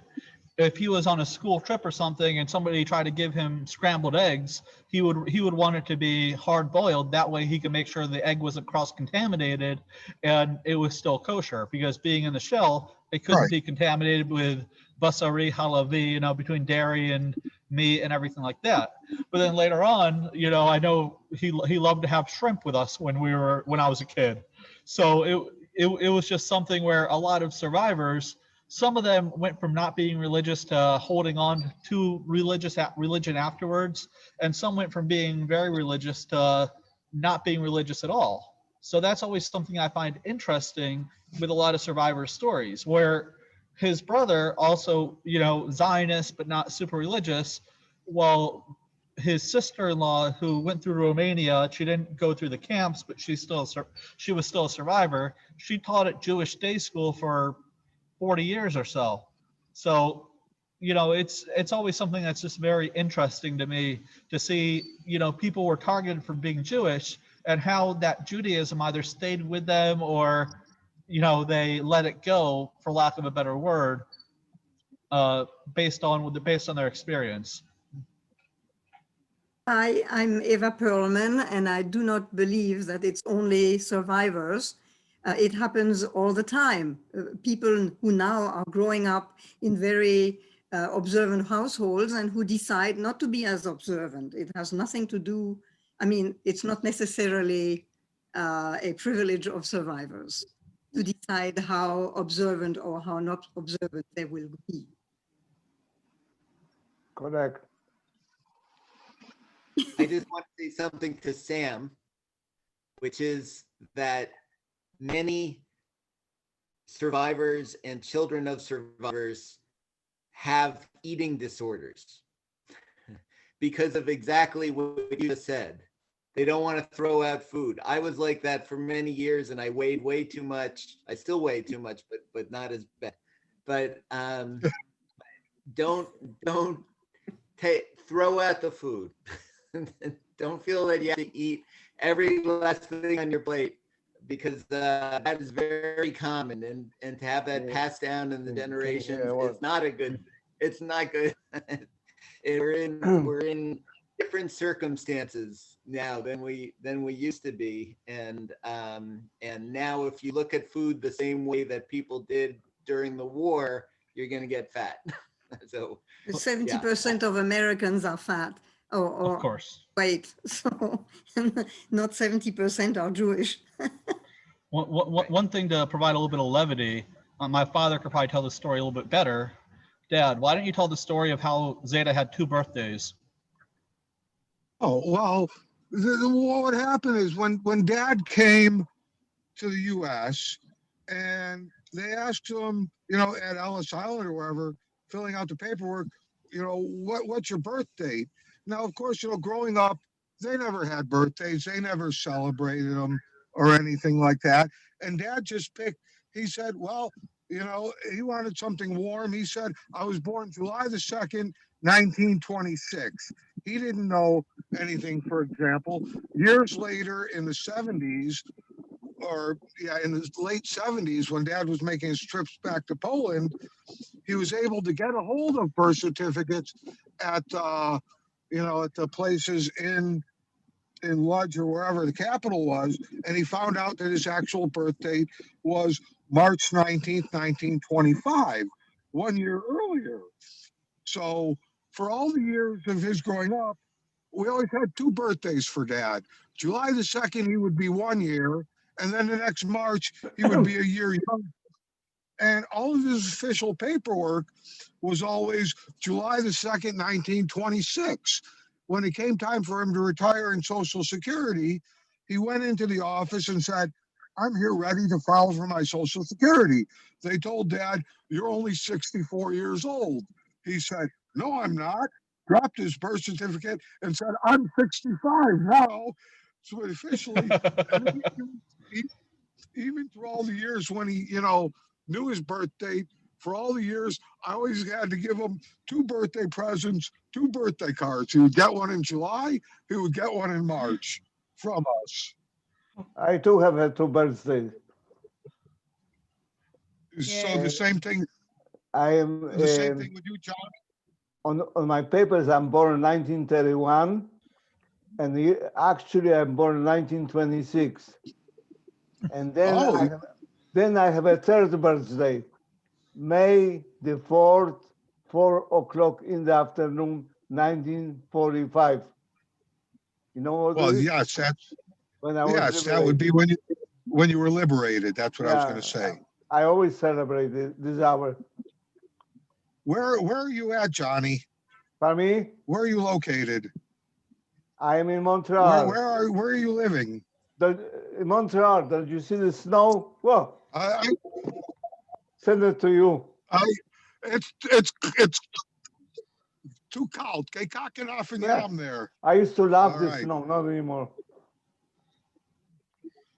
if he was on a school trip or something and somebody tried to give him scrambled eggs, he would want it to be hard boiled. That way he could make sure the egg wasn't cross contaminated and it was still kosher, because being in the shell, it couldn't Right. be contaminated with basari halavi, you know, between dairy and meat and everything like that. But then later on, you know, I know he loved to have shrimp with us when I was a kid. So it was just something where a lot of survivors, some of them went from not being religious to holding on to religion afterwards, and some went from being very religious to not being religious at all. So that's always something I find interesting with a lot of survivor stories, where his brother also, you know, Zionist but not super religious, while his sister-in-law, who went through Romania, she didn't go through the camps, but she was still a survivor. She taught at Jewish day school for 40 years or so. So, you know, it's always something that's just very interesting to me to see, you know, people were targeted for being Jewish and how that Judaism either stayed with them or, you know, they let it go, for lack of a better word, based on their experience. Hi, I'm Eva Perlman, and I do not believe that it's only survivors. It happens all the time. People who now are growing up in very observant households and who decide not to be as observant. It has nothing to do, I mean, it's not necessarily a privilege of survivors to decide how observant or how not observant they will be. Correct. I just want to say something to Sam, which is that many survivors and children of survivors have eating disorders because of exactly what you just said. They don't want to throw out food. I was like that for many years, and I weighed way too much. I still weigh too much, but not as bad. But don't throw out the food. Don't feel that you have to eat every last thing on your plate, because that is very common, and to have that passed down in the generations is not a good. It's not good. We're in different circumstances now than we used to be, and now if you look at food the same way that people did during the war, you're going to get fat. So 70% of Americans are fat. Or of course. Wait, so not 70% are Jewish. One thing to provide a little bit of levity, my father could probably tell the story a little bit better. Dad, why don't you tell the story of how Zeta had 2 birthdays? Oh, well, what happened is when Dad came to the U.S. and they asked him, you know, at Ellis Island or wherever, filling out the paperwork, you know, what's your birth date? Now, of course, you know, growing up, they never had birthdays. They never celebrated them or anything like that. And Dad just picked, he said, well, you know, he wanted something warm. He said, I was born July the 2nd, 1926. He didn't know anything, for example. Years later in the 70s, in the late 70s, when Dad was making his trips back to Poland, he was able to get a hold of birth certificates at, you know, at the places in Lodz or wherever the capital was, and he found out that his actual birth date was March 19th, 1925, 1 year earlier. So for all the years of his growing up, we always had 2 birthdays for Dad. July the 2nd, he would be 1 year, and then the next March, he would be a year younger. And all of his official paperwork was always July the 2nd, 1926. When it came time for him to retire in Social Security, he went into the office and said, I'm here ready to file for my Social Security. They told Dad, you're only 64 years old. He said, no, I'm not. Dropped his birth certificate and said, I'm 65 now. So officially, even through all the years when he, you know, knew his birth date, for all the years, I always had to give him 2 birthday presents, 2 birthday cards. He would get one in July, he would get one in March from us. I too have had 2 birthdays. So the same thing I am The same thing with you, John. on my papers. I'm born in 1931, and actually I'm born in 1926. And then Oh. I have a third birthday, May the 4th, 4 o'clock in the afternoon, 1945. You know what? Well, yes, that's When I was yes, that would be when you were liberated. That's what I was going to say. I always celebrate this hour. Where are you at, Johnny? For me, Where are you located? I am in Montreal. Where are you living? In Montreal, did you see the snow? Well, I send it to you. it's too cold. Kijk, kakken af in Yeah. jam there. I used to love All the right. snow, not anymore.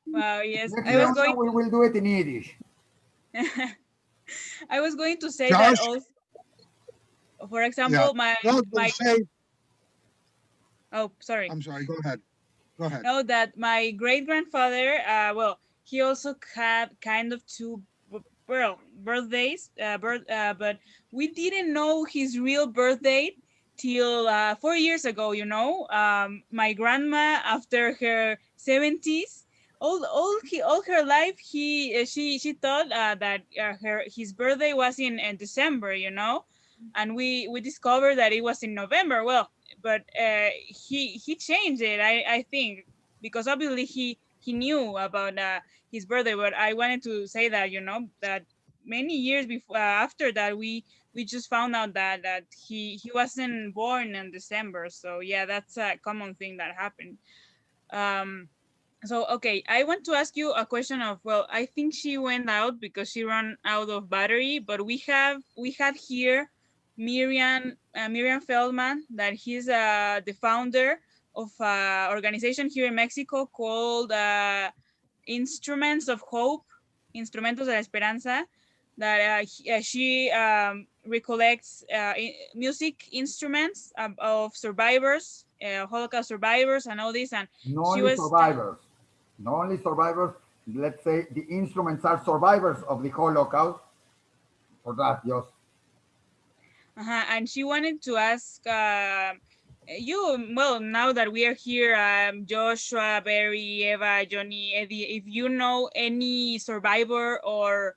Wow, yes. Next I was time going we will do it in Yiddish. I was going to say Josh? that also, for example, No, I was gonna say, oh, sorry. I'm sorry. Go ahead. Go ahead. No, that my great grandfather, well, he also had kind of two birthdays, but we didn't know his real birthday till 4 years ago. You know, my grandma, after her 70s, all her life, she thought that his birthday was in December. You know, and we discovered that it was in November. Well, but he changed it, I think, because obviously he knew about his birthday. But I wanted to say that, you know, that many years before, after that, we just found out that he wasn't born in December. So yeah, that's a common thing that happened. So okay, I want to ask you a question of, well, I think she went out because she ran out of battery, but we have here Miriam Feldman, that he's the founder of an organization here in Mexico called Instruments of Hope, Instrumentos de la Esperanza, that she recollects music instruments of survivors, Holocaust survivors and all this. And No she only was survivors. Not only survivors. Let's say the instruments are survivors of the Holocaust. For that, yes. and she wanted to ask you, well, now that we are here, Joshua, Barry, Eva, Johnny, Eddie, if you know any survivor or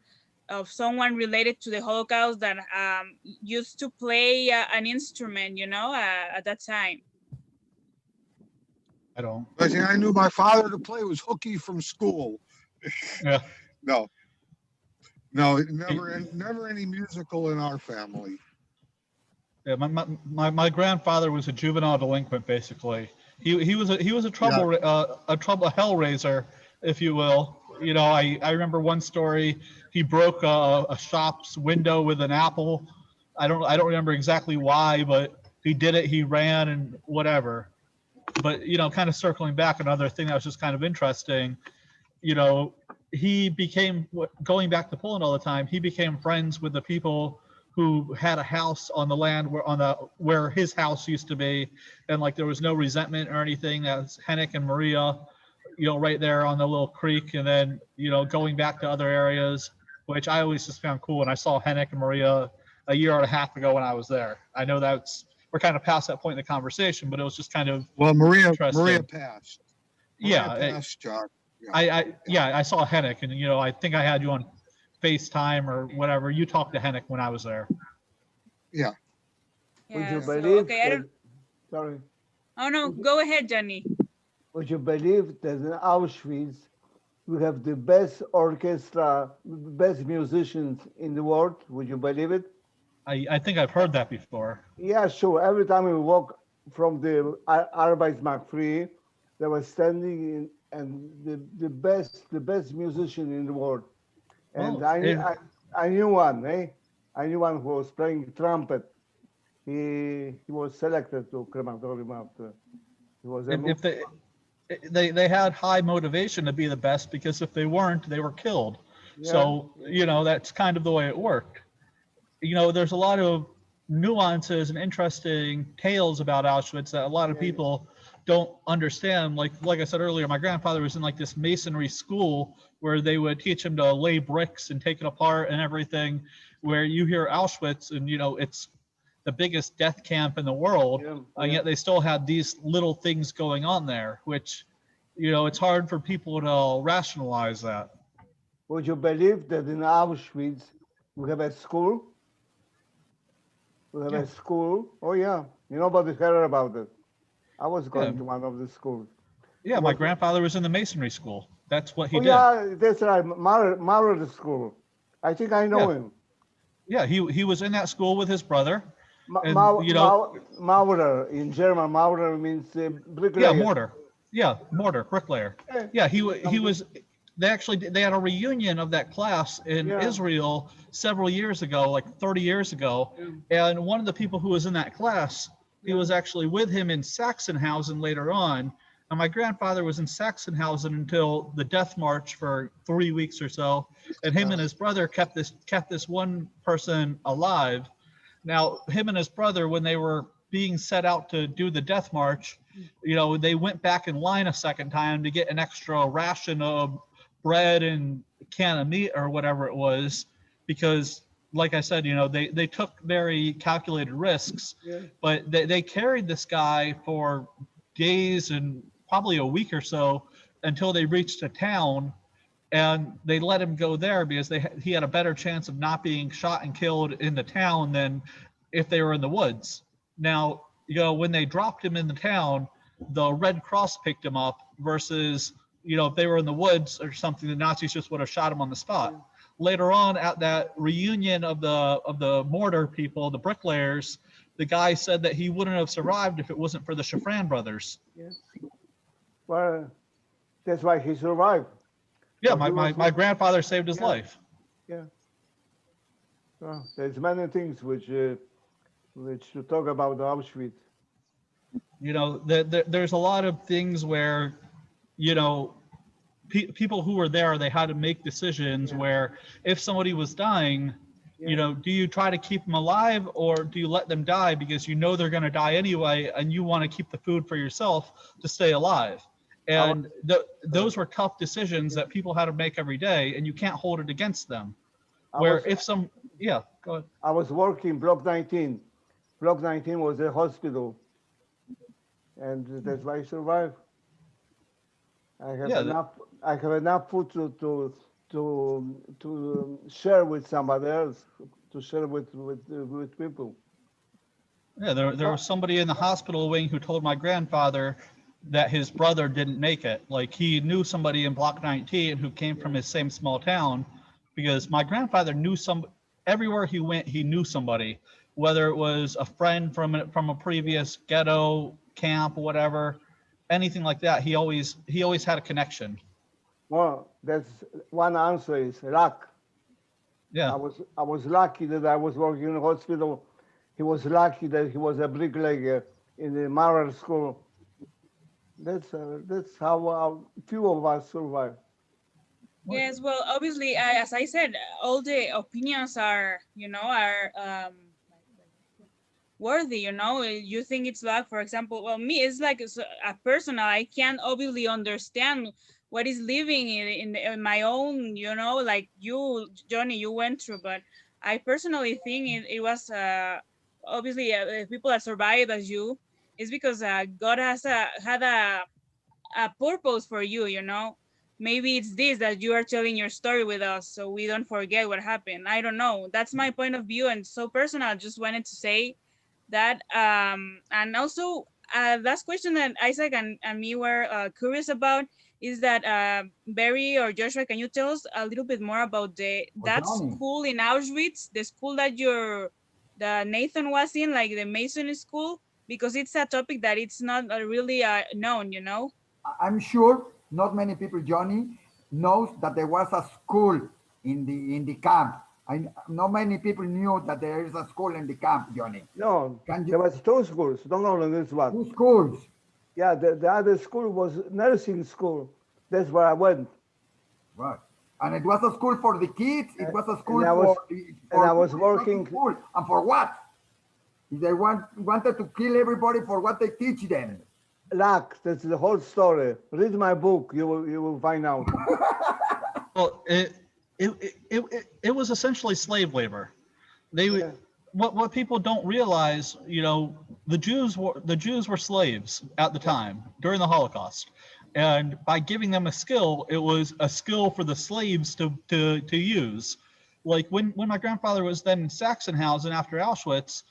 of someone related to the Holocaust that used to play an instrument, you know, at that time. I don't. The thing I knew my father to play was hooky from school. Yeah. No, never any musical in our family. Yeah, my grandfather was a juvenile delinquent, basically. He was a hellraiser, if you will. You know, I remember one story. He broke a shop's window with an apple. I don't remember exactly why, but he did it. He ran and whatever. But you know, kind of circling back, another thing that was just kind of interesting. You know, he became, going back to Poland all the time, he became friends with the people who had a house on the land where his house used to be, and like there was no resentment or anything. That was Henrik and Maria, you know, right there on the little creek. And then, you know, going back to other areas, which I always just found cool. And I saw Henrik and Maria a year and a half ago when I was there. I know we're kind of past that point in the conversation, but it was just kind of Maria passed. Maria passed, John. I saw Henrik, and you know, I think I had you on FaceTime or whatever. You talked to Henrik when I was there. Yeah. Would you So, believe okay, I don't. Sorry. Oh no, go ahead, Johnny. Would you believe that in Auschwitz we have the best orchestra, best musicians in the world? Would you believe it? I think I've heard that before. Yeah, sure. Every time we walk from the Arbeitsmarkt free, they were standing in, and the best musician in the world. And I knew one, I knew one who was playing trumpet. He was selected to crematorium after. He was If they had high motivation to be the best, because if they weren't, they were killed. Yeah. So, you know, that's kind of the way it worked. You know, there's a lot of nuances and interesting tales about Auschwitz that a lot of people don't understand. Like I said earlier, my grandfather was in like this masonry school where they would teach him to lay bricks and take it apart and everything, where you hear Auschwitz and, you know, it's the biggest death camp in the world, and yet they still had these little things going on there, which, you know, it's hard for people to rationalize that. Would you believe that in Auschwitz we have a school? We have a school. Oh yeah, nobody heard about it. I was going to one of the schools. Yeah, my grandfather was in the masonry school. That's what he did. Yeah, that's right. Maurer school. I think I know him. Yeah, he was in that school with his brother. Maurer in German. Maurer means bricklayer. Yeah, mortar. Yeah, mortar, bricklayer. Yeah, he was. They had a reunion of that class in Israel several years ago, like 30 years ago, and one of the people who was in that class, he was actually with him in Sachsenhausen later on. And my grandfather was in Sachsenhausen until the death march for 3 weeks or so, and him and his brother kept this one person alive. Now, him and his brother, when they were being set out to do the death march, you know, they went back in line a second time to get an extra ration of bread and a can of meat or whatever it was, because like I said, you know, they took very calculated risks, but they carried this guy for days and probably a week or so until they reached a town, and they let him go there because he had a better chance of not being shot and killed in the town than if they were in the woods. Now, you know, when they dropped him in the town, the Red Cross picked him up versus, you know, if they were in the woods or something, the Nazis just would have shot him on the spot. Later on, at that reunion of the mortar people, the bricklayers, the guy said that he wouldn't have survived if it wasn't for the Szafran brothers. Well, that's why he survived. Yeah, my grandfather saved his life. Yeah. Well, there's many things which to talk about Auschwitz. You know, there's a lot of things where, you know, people who were there, they had to make decisions where if somebody was dying, you know, do you try to keep them alive or do you let them die because you know they're going to die anyway and you want to keep the food for yourself to stay alive? And those were tough decisions that people had to make every day, and you can't hold it against them. Go ahead. I was working Block 19. Block 19 was a hospital, and that's why I survived. I have enough food to share with somebody else, to share with people. Yeah, there was somebody in the hospital wing who told my grandfather that his brother didn't make it. Like, he knew somebody in Block 19 who came from his same small town, because my grandfather knew everywhere he went, he knew somebody, whether it was a friend from a previous ghetto camp or whatever, anything like that. He always had a connection. Well, that's one answer is luck. Yeah. I was lucky that I was working in a hospital. He was lucky that he was a bricklayer in the Maurer school. That's how a few of us survive. Yes, well, obviously, as I said, all the opinions are, you know, worthy, you know. You think it's luck, for example. Well, me, it's like a personal. I can't obviously understand what is living in my own, you know, like you, Johnny, you went through. But I personally think it was obviously people that survived as you. It's because God had a purpose for you, you know. Maybe it's this, that you are telling your story with us so we don't forget what happened. I don't know. That's my point of view, and so personal. I just wanted to say that. And also, last question that Isaac and me were curious about is that Barry or Joshua, can you tell us a little bit more about that school in Auschwitz, the school that Nathan was in, like the Mason school? Because it's a topic that it's not really known, you know? I'm sure not many people, Johnny, knows that there was a school in the camp. Not many people knew that there is a school in the camp, Johnny. No, there was two schools, not only this one. Two schools? Yeah, the other school was nursing school. That's where I went. Right. And it was a school for the kids. It was a school I was working. School. And for what? If they wanted to kill everybody, for what they teach them? Luck, that's the whole story. Read my book, you will find out. Well, it was essentially slave labor. Yeah. What people don't realize, the Jews were slaves at the time during the Holocaust, and by giving them a skill, it was a skill for the slaves to use. Like when my grandfather was then in Sachsenhausen after Auschwitz,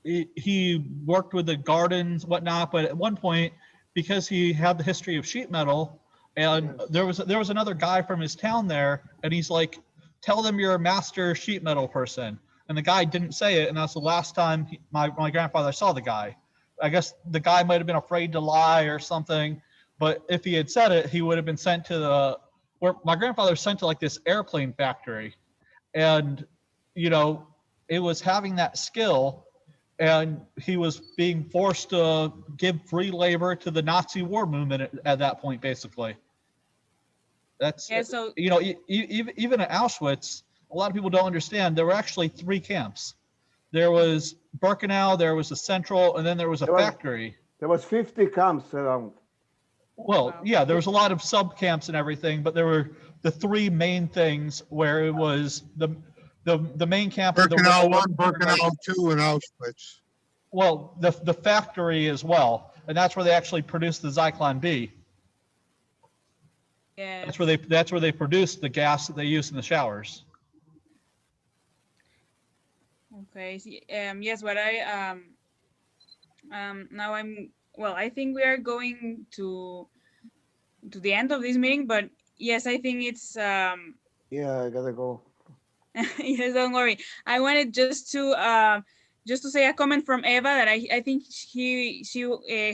he worked with the gardens, whatnot. But at one point, because he had the history of sheet metal, and there was another guy from his town there, and he's like, "Tell them you're a master sheet metal person." And the guy didn't say it, and that's the last time my grandfather saw the guy. I guess the guy might have been afraid to lie or something, but if he had said it, he would have been sent to where my grandfather was sent to, like, this airplane factory. And, it was having that skill, and he was being forced to give free labor to the Nazi war movement at that point, basically. That's, Yeah, so even at Auschwitz, a lot of people don't understand, there were actually 3 camps. There was Birkenau, there was the Central, and then there was a factory. There was 50 camps around. Well, Wow. yeah, there was a lot of sub camps and everything, but there were the 3 main things where it was the main camp. Birkenau 1, Birkenau 2, and Auschwitz. Well, the factory as well, and that's where they actually produced the Zyklon B. yeah. That's where they produced the gas that they use in the showers. Okay. Yes. What I now I think we are going to the end of this meeting, but yes, I think it's Yeah, I gotta go. yes, don't worry. I wanted just to say a comment from Eva that I think she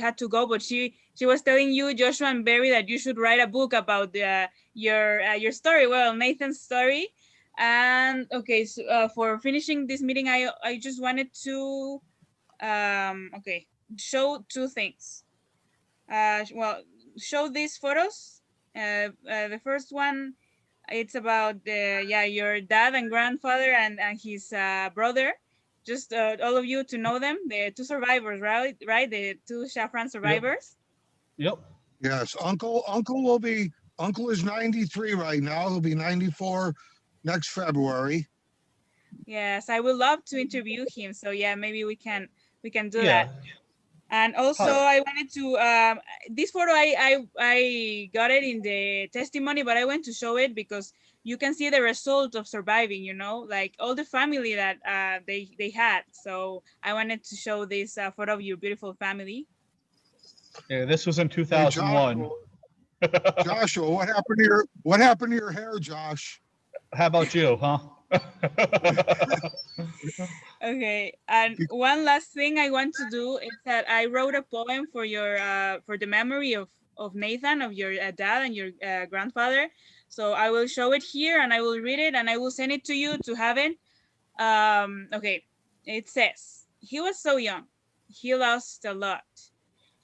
had to go, but she was telling you, Joshua and Barry, that you should write a book about your story. Well, Nathan's story. And okay, so for finishing this meeting, I just wanted to show 2 things. Well, show these photos. The first one, it's about your dad and grandfather and his brother. Just all of you to know them, the 2 survivors, right? The 2 Szafran survivors. Yep. Yes, Uncle is 93 right now. He'll be 94 next February. Yes, I would love to interview him. So yeah, maybe we can do Yeah. that. And also, I wanted to this photo I got it in the testimony, but I went to show it because you can see the result of surviving. Like all the family that they had. So I wanted to show this photo of your beautiful family. Yeah, this was in 2001. Joshua, what happened to your hair, Josh? How about you, huh? Okay, and one last thing I want to do is that I wrote a poem for your for the memory of Nathan, of your dad and your grandfather. So I will show it here and I will read it and I will send it to you to have it. Okay, it says, he was so young, he lost a lot.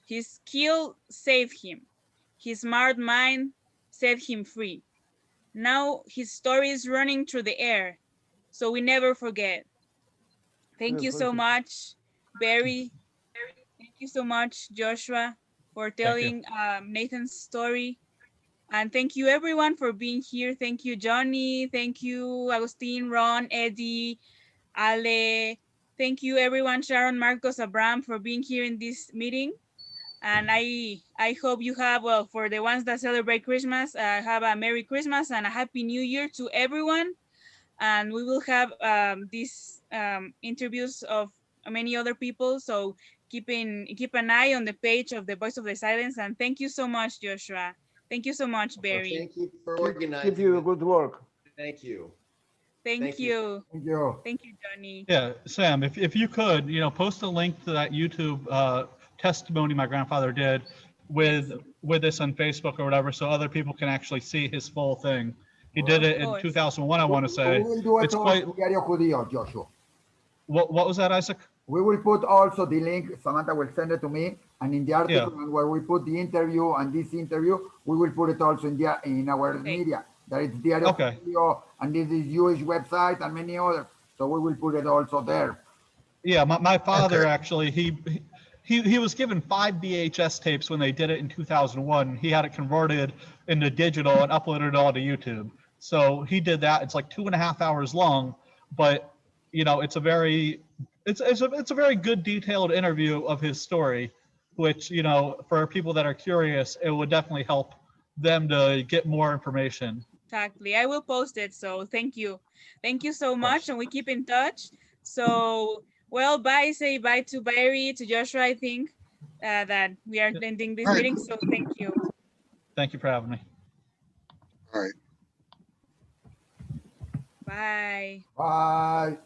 His skill saved him. His smart mind set him free. Now his story is running through the air, so we never forget. Thank you so much, Barry. Thank you so much, Joshua, for telling Nathan's story. And thank you everyone for being here. Thank you, Johnny. Thank you, Agustin, Ron, Eddie, Ale. Thank you everyone, Sharon, Marcos, Abram, for being here in this meeting. And I hope you have, well, for the ones that celebrate Christmas, have a Merry Christmas and a Happy New Year to everyone. And we will have these interviews of many other people. So keep an eye on the page of the Voice of the Silence. And thank you so much, Joshua. Thank you so much, Barry. Thank you for organizing. Keep you good work. Thank you. Thank you. Thank you. Thank you, Johnny. Yeah, Sam, if you could, post a link to that YouTube testimony my grandfather did with this on Facebook or whatever, so other people can actually see his full thing. He did it in 2001, I want to say. We will do it It's on quite. Diariojudio, Joshua. What was that, Isaac? We will put also the link, Samantha will send it to me, and in the article where we put the interview and this interview, we will put it also in our media. That it's Diariojudio, and this is Jewish website and many others. So we will put it also there. Yeah, my father actually, he was given 5 VHS tapes when they did it in 2001. He had it converted into digital and uploaded it all to YouTube. So he did that. It's like 2.5 hours long, but you know, it's a very good detailed interview of his story, which, you know, for people that are curious, it would definitely help them to get more information. Exactly. I will post it. So thank you. Thank you so much. And we keep in touch. So, well, bye. Say bye to Barry, to Joshua, I think, that we are ending this meeting. So thank you. Thank you for having me. All right. Bye. Bye.